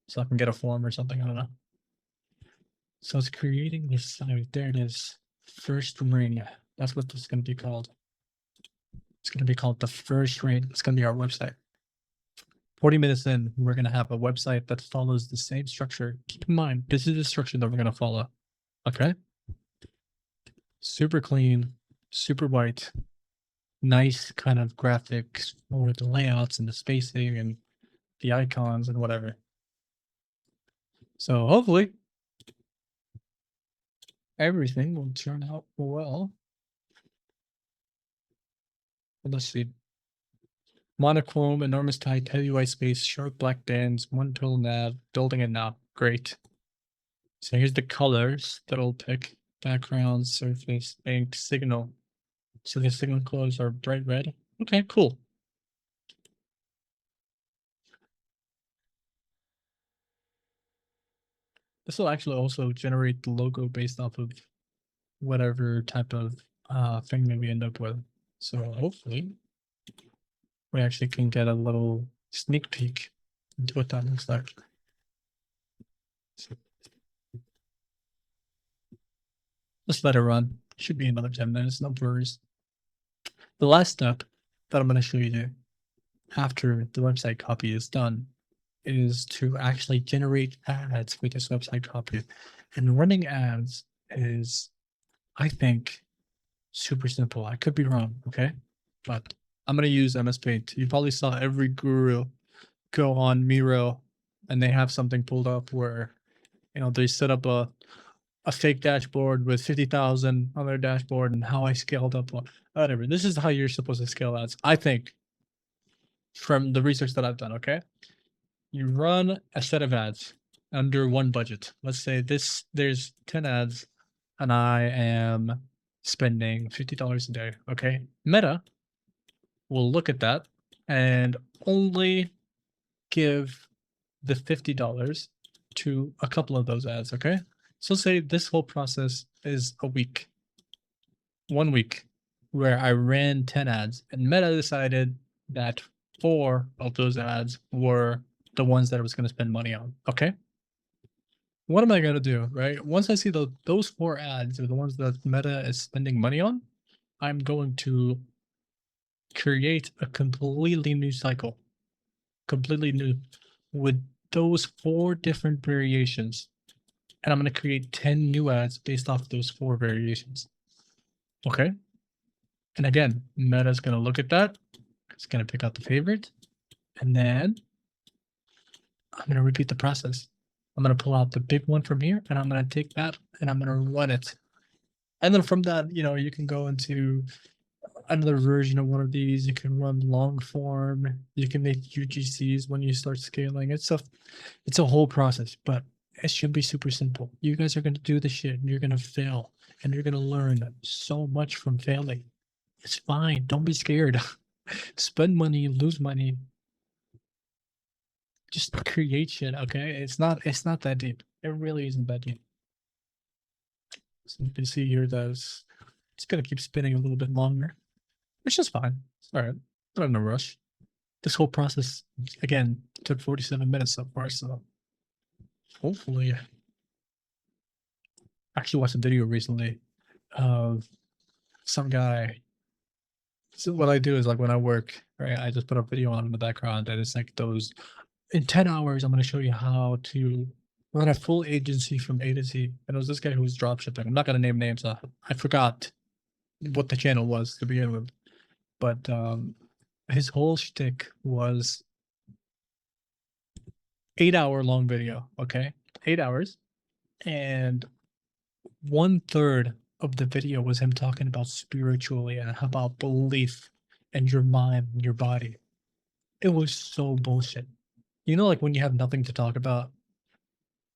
Speaker 1: so I can get a form or something. I don't know. So it's creating this site. There it is. First ring. That's what this is going to be called. It's going to be called the first ring. It's going to be our website. 40 minutes in, we're going to have a website that follows the same structure. Keep in mind, this is the structure that we're going to follow. Okay? Super clean, super white, nice kind of graphics for the layouts and the spacing and the icons and whatever. So hopefully everything will turn out well. Let's see. Monochrome, enormous type, heavy white space, sharp black bands, one total nav, building it now. Great. So here's the colors that I'll pick. background, surface, bank, signal. So the signal colors are bright red. Okay, cool. This will actually also generate the logo based off of whatever type of thing that we end up with. So hopefully we actually can get a little sneak peek into what that looks like. So let's let it run. Should be another 10 minutes, no worries. The last step that I'm going to show you after the website copy is done is to actually generate ads with this website copy. And running ads is, I think, super simple. I could be wrong, okay? But I'm going to use MS Paint. You probably saw every guru go on Miro and they have something pulled up where, they set up a fake dashboard with 50,000 on their dashboard and how I scaled up. Whatever. This is how you're supposed to scale ads, I think, from the research that I've done, okay? You run a set of ads under one budget. Let's say there's 10 ads and I am spending $50 a day, okay? Meta will look at that and only give the $50 to a couple of those ads, okay? So say this whole process is a week, 1 week, where I ran 10 ads and Meta decided that 4 of those ads were the ones that I was going to spend money on, okay? What am I going to do, right? Once I see those 4 ads are the ones that Meta is spending money on, I'm going to create a completely new cycle, completely new, with those 4 different variations. And I'm going to create 10 new ads based off those 4 variations. Okay. And again, Meta's going to look at that. It's going to pick out the favorite. And then I'm going to repeat the process. I'm going to pull out the big one from here and I'm going to take that and I'm going to run it. And then from that, you can go into another version of one of these. You can run long form. You can make UGCs when you start scaling. It's a whole process, but it should be super simple. You guys are going to do the shit and you're going to fail and you're going to learn so much from failing. It's fine. Don't be scared. Spend money, lose money. Just create shit, okay? It's not that deep. It really isn't that deep. So you can see here that it's going to keep spinning a little bit longer, which is fine. It's all right. Not in a rush. This whole process, again, took 47 minutes so far, so hopefully. I actually watched a video recently of some guy. So what I do is, like, when I work, right, I just put a video on in the background and it's like those, in 10 hours, I'm going to show you how to run a full agency from A to Z. And it was this guy who was drop shipping. I'm not going to name names. I forgot what the channel was to begin with. But his whole shtick was 8-hour long video, okay? 8 hours. And 1/3 of the video was him talking about spiritually and about belief and your mind and your body. It was so bullshit. Like when you have nothing to talk about,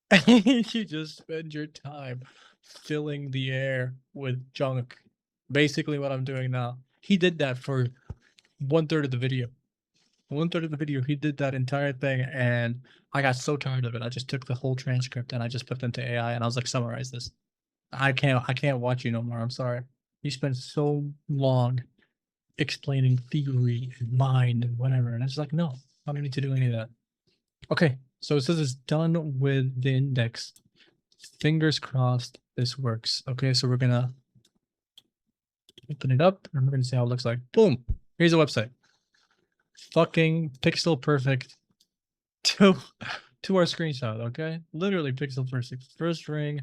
Speaker 1: and you just spend your time filling the air with junk. Basically what I'm doing now. He did that for 1/3 of the video. 1/3 of the video, he did that entire thing, and I got so tired of it. I just took the whole transcript and I just put it into AI and I was like, summarize this. I can't watch you no more. I'm sorry. You spent so long explaining theory and mind and whatever. And I was like, no, I don't need to do any of that. Okay, so it says it's done with the index. Fingers crossed this works. Okay, so we're gonna open it up and we're gonna see how it looks like. Boom! Here's a website. Fucking pixel perfect to our screenshot, okay? Literally pixel perfect. First ring,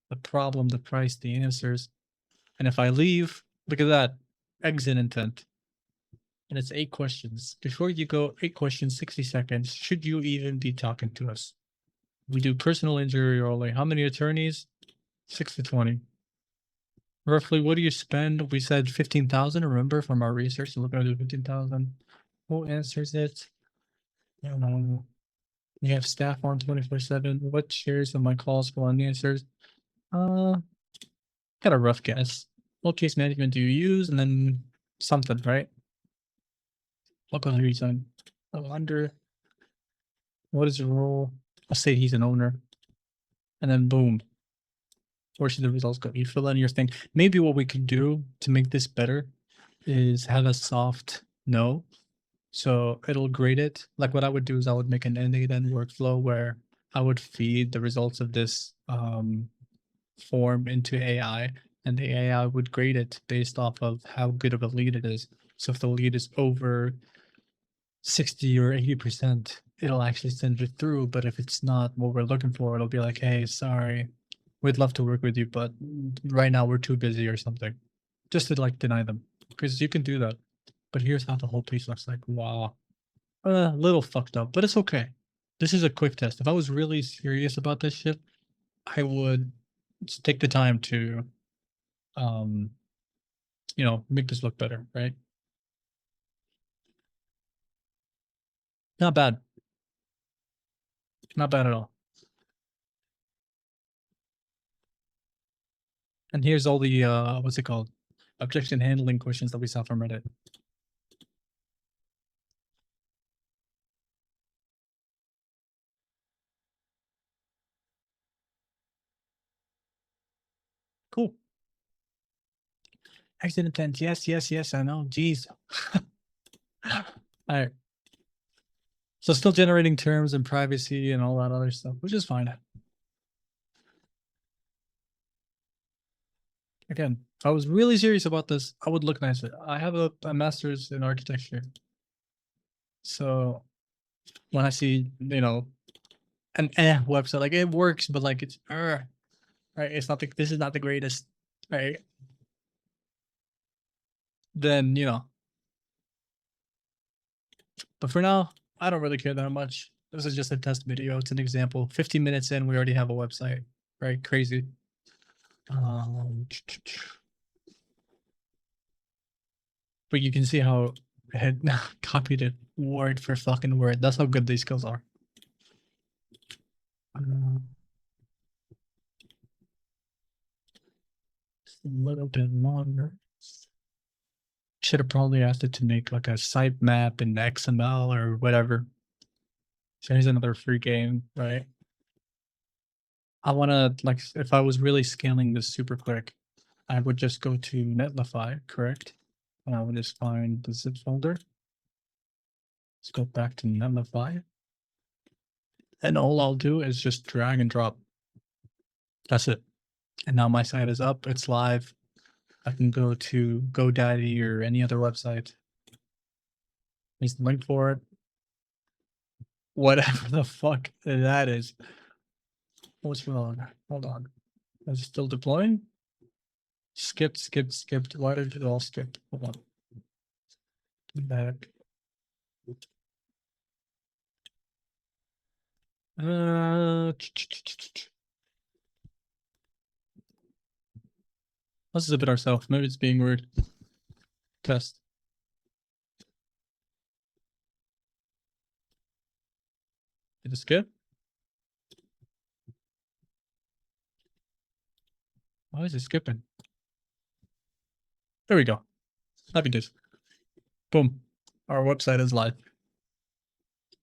Speaker 1: the problem, the price, the answers. And if I leave, look at that, exit intent. And it's 8 questions. Before you go, 8 questions, 60 seconds. Should you even be talking to us? We do personal injury only. How many attorneys? 6 to 20. Roughly, what do you spend? We said 15,000. Remember from our research, we're looking to do 15,000. Who answers it? I don't know. You have staff on 24/7. What shares of my calls go unanswered? Got a rough guess. What case management do you use? And then something, right? Local reason. Under. What is your role? I'll say he's an owner. And then boom. Where should the results go? You fill in your thing. Maybe what we could do to make this better is have a soft no. So it'll grade it. Like what I would do is I would make an end-to-end workflow where I would feed the results of this form into AI, and the AI would grade it based off of how good of a lead it is. So if the lead is over 60 or 80%, it'll actually send it through. But if it's not what we're looking for, it'll be like, hey, sorry, we'd love to work with you, but right now we're too busy or something. Just to like deny them. Because you can do that. But here's how the whole piece looks like. Wow. A little fucked up, but it's okay. This is a quick test. If I was really serious about this shit, I would take the time to make this look better, right? Not bad. Not bad at all. And here's all the what's it called? Objection handling questions that we saw from Reddit. Cool. Exit intent. Yes, yes, yes. I know. Jeez. All right. So still generating terms and privacy and all that other stuff, which is fine. Again, if I was really serious about this, I would look nicer. I have a master's in architecture. So when I see, an website, like it works, but like it's right. It's not this is not the greatest, right? Then but for now, I don't really care that much. This is just a test video. It's an example. 15 minutes in, we already have a website. Right? Crazy. But you can see how I had copied it word for fucking word. That's how good these skills are. A little bit longer. Should have probably asked it to make like a sitemap in XML or whatever. So here's another free game, right? I want to, like, if I was really scaling this super quick, I would just go to Netlify, correct? And I would just find the zip folder. Let's go back to Netlify. And all I'll do is just drag and drop. That's it. And now my site is up. It's live. I can go to GoDaddy or any other website. There's the link for it. Whatever the fuck that is. What's wrong? Hold on. Is it still deploying? Skipped. Why did it all skip? Hold on. Back. Let's zip it ourselves. Maybe it's being weird. Test. Did it skip? Why is it skipping? There we go. Happy days. Boom. Our website is live.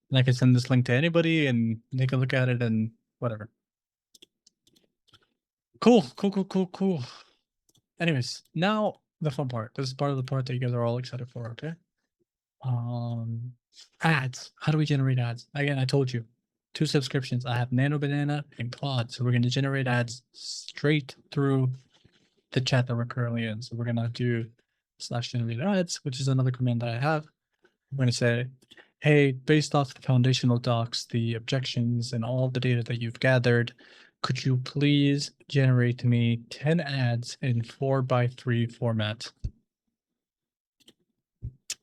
Speaker 1: And I can send this link to anybody and take a look at it and whatever. Cool. Anyways, now the fun part. This is part of the part that you guys are all excited for, okay? Ads. How do we generate ads? Again, I told you. 2 subscriptions. I have Nano Banana and Claude. So we're going to generate ads straight through the chat that we're currently in. So we're going to do /generate ads, which is another command that I have. I'm going to say, hey, based off the foundational docs, the objections, and all the data that you've gathered, could you please generate me 10 ads in 4x3 format?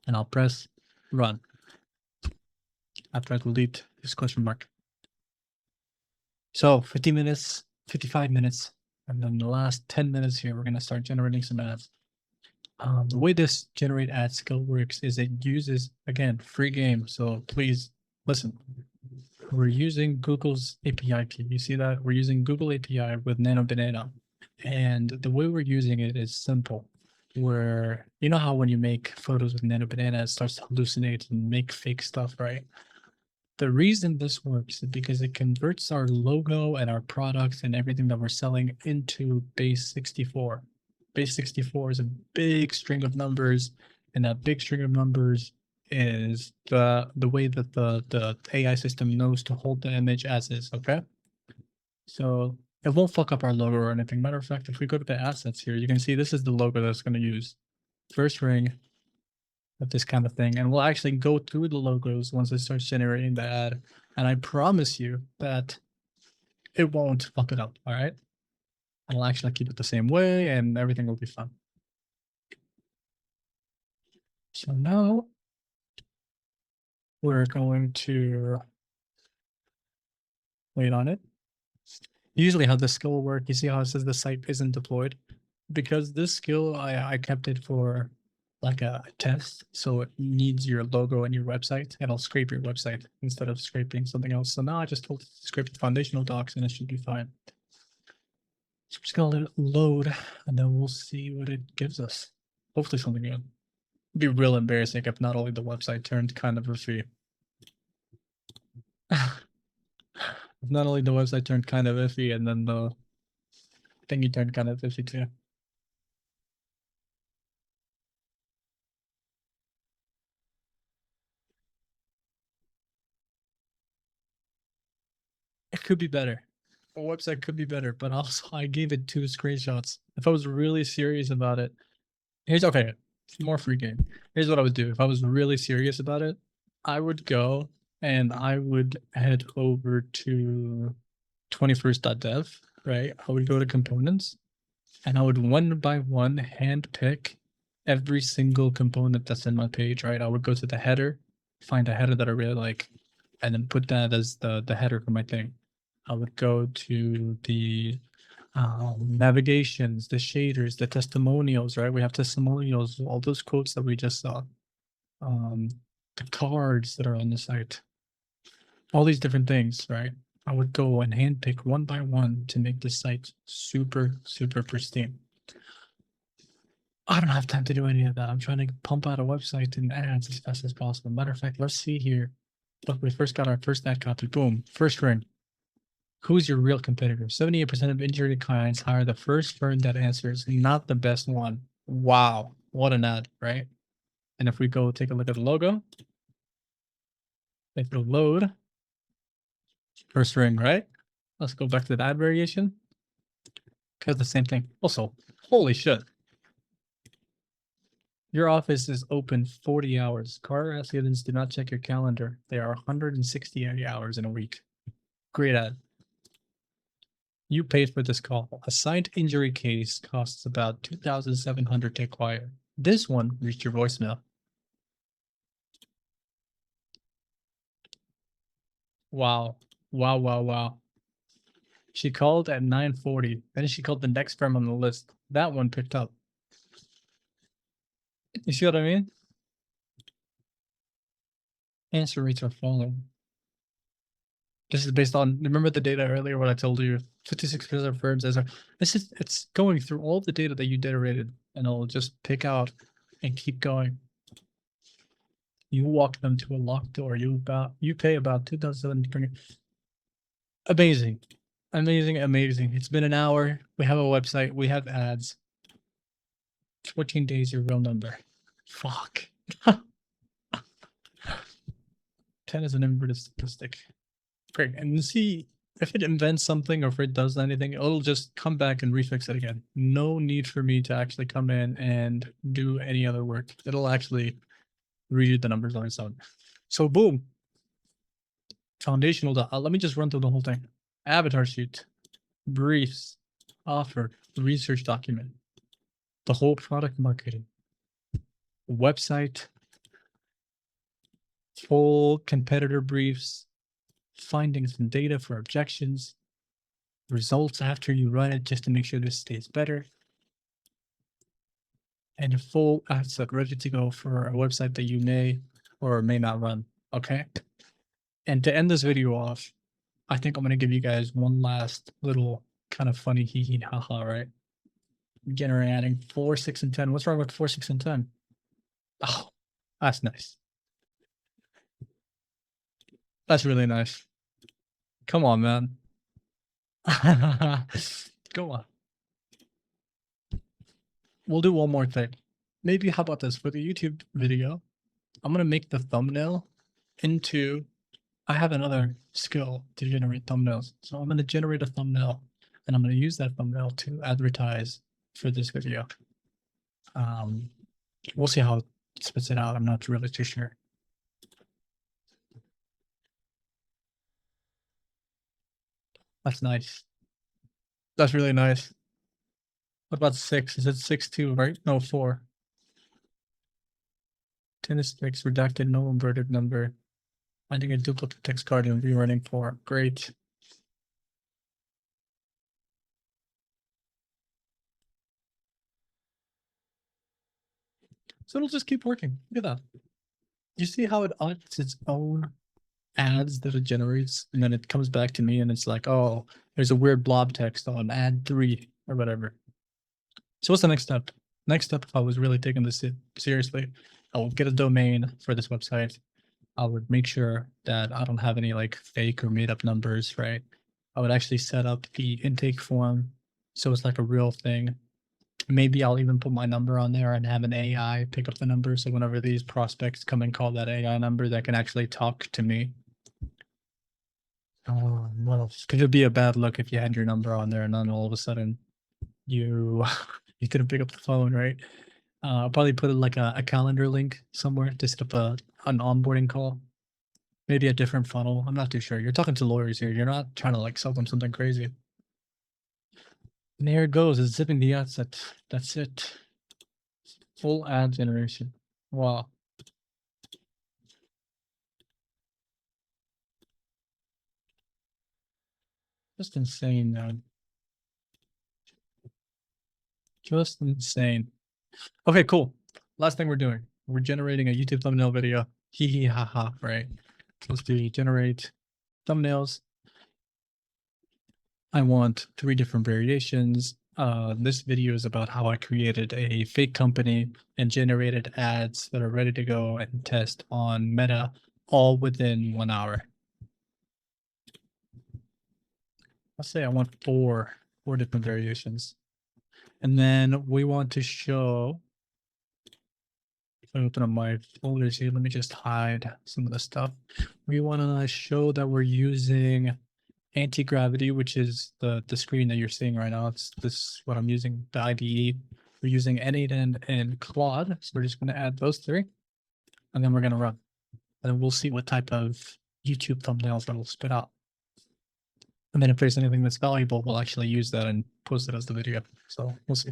Speaker 1: And I'll press run. After I delete this question mark. So 50 minutes, 55 minutes, and then the last 10 minutes here, we're going to start generating some ads. The way this generate ad skill works is it uses, again, free game. So please listen. We're using Google's API key. You see that? We're using Google API with Nano Banana. And the way we're using it is simple. Where you know how when you make photos with Nano Banana, it starts to hallucinate and make fake stuff, right? The reason this works is because it converts our logo and our products and everything that we're selling into base 64. Base 64 is a big string of numbers, and that big string of numbers is the way that the AI system knows to hold the image as is, okay? So it won't fuck up our logo or anything. Matter of fact, if we go to the assets here, you can see this is the logo that's going to use. First ring of this kind of thing. And we'll actually go through the logos once it starts generating the ad. And I promise you that it won't fuck it up. All right. I'll actually keep it the same way and everything will be fun. So now we're going to wait on it. Usually how this skill will work, you see how it says the site isn't deployed? Because this skill, I kept it for like a test. So it needs your logo and your website, and I'll scrape your website instead of scraping something else. So now I just told it to scrape the foundational docs and it should be fine. So I'm just gonna let it load and then we'll see what it gives us. Hopefully something good. It'd be real embarrassing if not only the website turned kind of iffy. If not only the website turned kind of iffy and then the thingy turned kind of iffy too. It could be better. A website could be better, but also I gave it 2 screenshots. If I was really serious about it, here's okay. More free game. Here's what I would do. If I was really serious about it, I would go and I would head over to 21st.dev, right? I would go to components and I would one by one hand pick every single component that's in my page, right? I would go to the header, find a header that I really like, and then put that as the header for my thing. I would go to the navigations, the shaders, the testimonials, right? We have testimonials, all those quotes that we just saw, the cards that are on the site, all these different things, right? I would go and handpick one by one to make the site super, super pristine. I don't have time to do any of that. I'm trying to pump out a website and ads as fast as possible. Matter of fact, let's see here. Look, we first got our first ad copy. Boom, first ring. Who's your real competitor? 78% of injury clients hire the first firm that answers, not the best one. Wow, what an ad, right? And if we go take a look at the logo, if it'll load, first ring, right? Let's go back to the ad variation. Because the same thing. Also, holy shit. Your office is open 40 hours. Car accidents do not check your calendar. They are 160 hours in a week. Great ad. You paid for this call. A signed injury case costs about 2,700 to acquire. This one reached your voicemail. Wow. Wow, wow, wow. She called at 9:40. Then she called the next firm on the list. That one picked up. You see what I mean? Answer rates are falling. This is based on, remember the data earlier when I told you 56% of firms as are, it's going through all the data that you generated and it'll just pick out and keep going. You walk them to a locked door. You pay about 2,700. Amazing. Amazing, amazing. It's been an hour. We have a website. We have ads. 14 days, your real number. Fuck. 10 is an inverted statistic. Great. And see, if it invents something or if it does anything, it'll just come back and refix it again. No need for me to actually come in and do any other work. It'll actually read the numbers on its own. So boom. Foundational. Let me just run through the whole thing. Avatar sheet, briefs, offer, research document, the whole product marketing, website, full competitor briefs, findings and data for objections, results after you run it just to make sure this stays better, and a full asset ready to go for a website that you may or may not run. Okay. And to end this video off, I think I'm going to give you guys one last little kind of funny hee hee haha, right? Generating 4, 6, and 10. What's wrong with 4, 6, and 10? Oh, that's nice. That's really nice. Come on, man. Go on. We'll do one more thing. Maybe how about this for the YouTube video? I'm gonna make the thumbnail into. I have another skill to generate thumbnails, so I'm gonna generate a thumbnail, and I'm gonna use that thumbnail to advertise for this video. We'll see how it spits it out. I'm not really too sure. That's nice. That's really nice. What about 6? Is it 6 too, right? No, 4. 10 is 6, redacted, no inverted number. Finding a duplicate text card and rerunning 4. Great. So it'll just keep working. Look at that. You see how it audits its own ads that it generates, and then it comes back to me and it's like, oh, there's a weird blob text on ad 3 or whatever. So what's the next step? Next step, if I was really taking this seriously, I will get a domain for this website. I would make sure that I don't have any like fake or made up numbers, right? I would actually set up the intake form so it's like a real thing. Maybe I'll even put my number on there and have an AI pick up the number. So whenever these prospects come and call that AI number, that can actually talk to me. Oh, what else? Because it'd be a bad look if you had your number on there and then all of a sudden you you couldn't pick up the phone, right? I'll probably put like a calendar link somewhere to set up an onboarding call. Maybe a different funnel. I'm not too sure. You're talking to lawyers here. You're not trying to like sell them something crazy. And there it goes. It's zipping the asset. That's it. Full ad generation. Wow. Just insane, man. Just insane. Okay, cool. Last thing we're doing. We're generating a YouTube thumbnail video. Hee hee ha ha, right? Let's do generate thumbnails. I want 3 different variations. This video is about how I created a fake company and generated ads that are ready to go and test on Meta all within 1 hour. Let's say I want 4 different variations. And then we want to show, if I open up my folders here, let me just hide some of the stuff. We want to show that we're using anti-gravity, which is the screen that you're seeing right now. It's this what I'm using, the IDE. We're using N8N and Claude. So we're just going to add those 3, and then we're going to run. And then we'll see what type of YouTube thumbnails that will spit out. And then if there's anything that's valuable, we'll actually use that and post it as the video. So we'll see.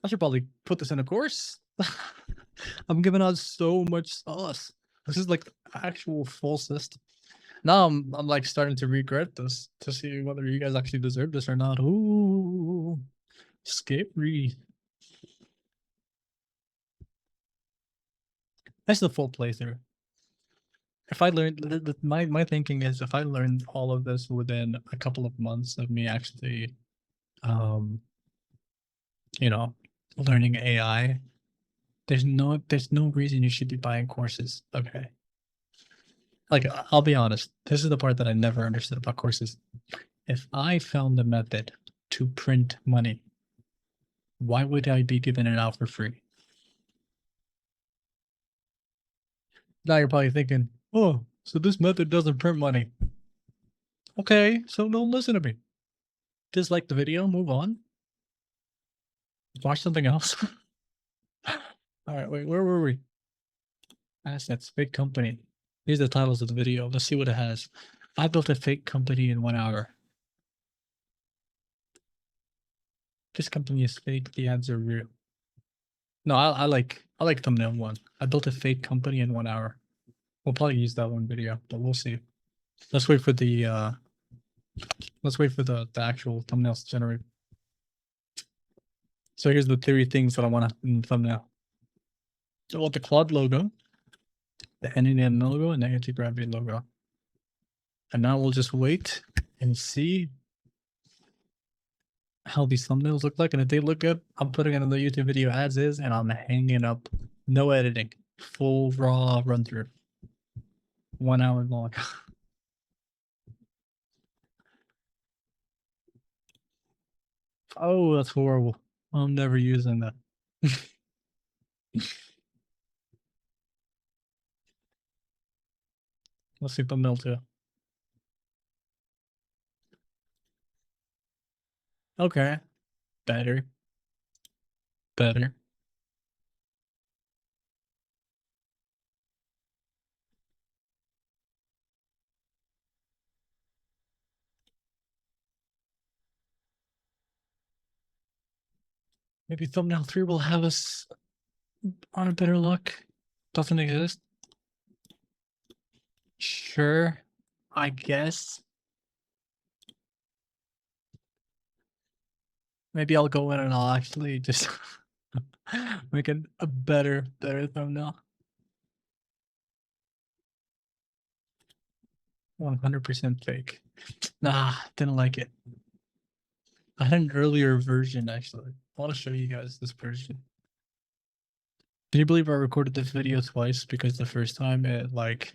Speaker 1: I should probably put this in a course. I'm giving out so much sauce. This is like the actual full system. Now I'm like starting to regret this to see whether you guys actually deserve this or not. Ooh, scary. That's the full playthrough. If I learned, my thinking is if I learned all of this within a couple of months of me actually, you know, learning AI, there's no reason you should be buying courses. Okay. Like, I'll be honest, this is the part that I never understood about courses. If I found a method to print money, why would I be giving it out for free? Now you're probably thinking, oh, so this method doesn't print money. Okay, so don't listen to me. Dislike the video, move on. Watch something else. All right, wait, where were we? Assets, fake company. These are the titles of the video. Let's see what it has. I built a fake company in 1 hour. This company is fake. The ads are real. No, I like thumbnail 1. I built a fake company in 1 hour. We'll probably use that one video, but we'll see. Let's wait for the actual thumbnails to generate. So here's the 3 things that I want in the thumbnail. So I want the Claude logo. the NNN logo and the anti-gravity logo. And now we'll just wait and see how these thumbnails look like. And if they look good, I'm putting it in the YouTube video as is, and I'm hanging up. No editing. Full raw run through. 1 hour long. Oh, that's horrible. I'm never using that. Let's see thumbnail 2. Okay. Better. Better. Maybe thumbnail 3 will have us on a better look. Doesn't exist. Sure. I guess. Maybe I'll go in and I'll actually just make it a better thumbnail. 100% fake. Nah, didn't like it. I had an earlier version actually. I want to show you guys this version. Can you believe I recorded this video twice because the first time it like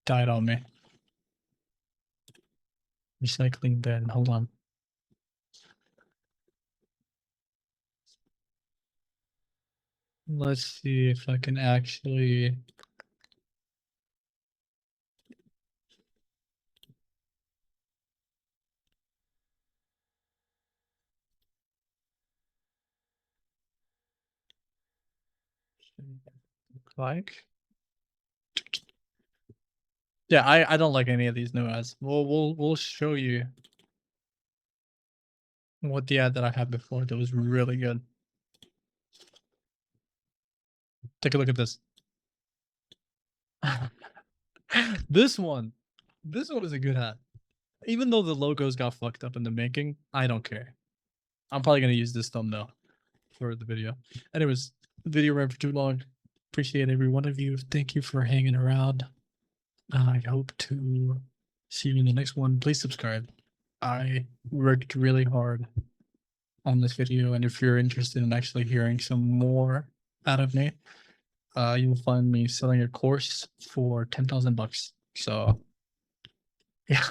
Speaker 1: died on me? Recycling bin. Hold on. Let's see if I can actually. Like. Yeah, I don't like any of these new ads. We'll show you what the ad that I had before that was really good. Take a look at this. This one is a good ad. Even though the logos got fucked up in the making, I don't care. I'm probably gonna use this thumbnail for the video. Anyways, the video ran for too long. Appreciate every one of you. Thank you for hanging around. I hope to see you in the next one. Please subscribe. I worked really hard on this video, and if you're interested in actually hearing some more out of me, you'll find me selling a course for $10,000 bucks. So, yeah.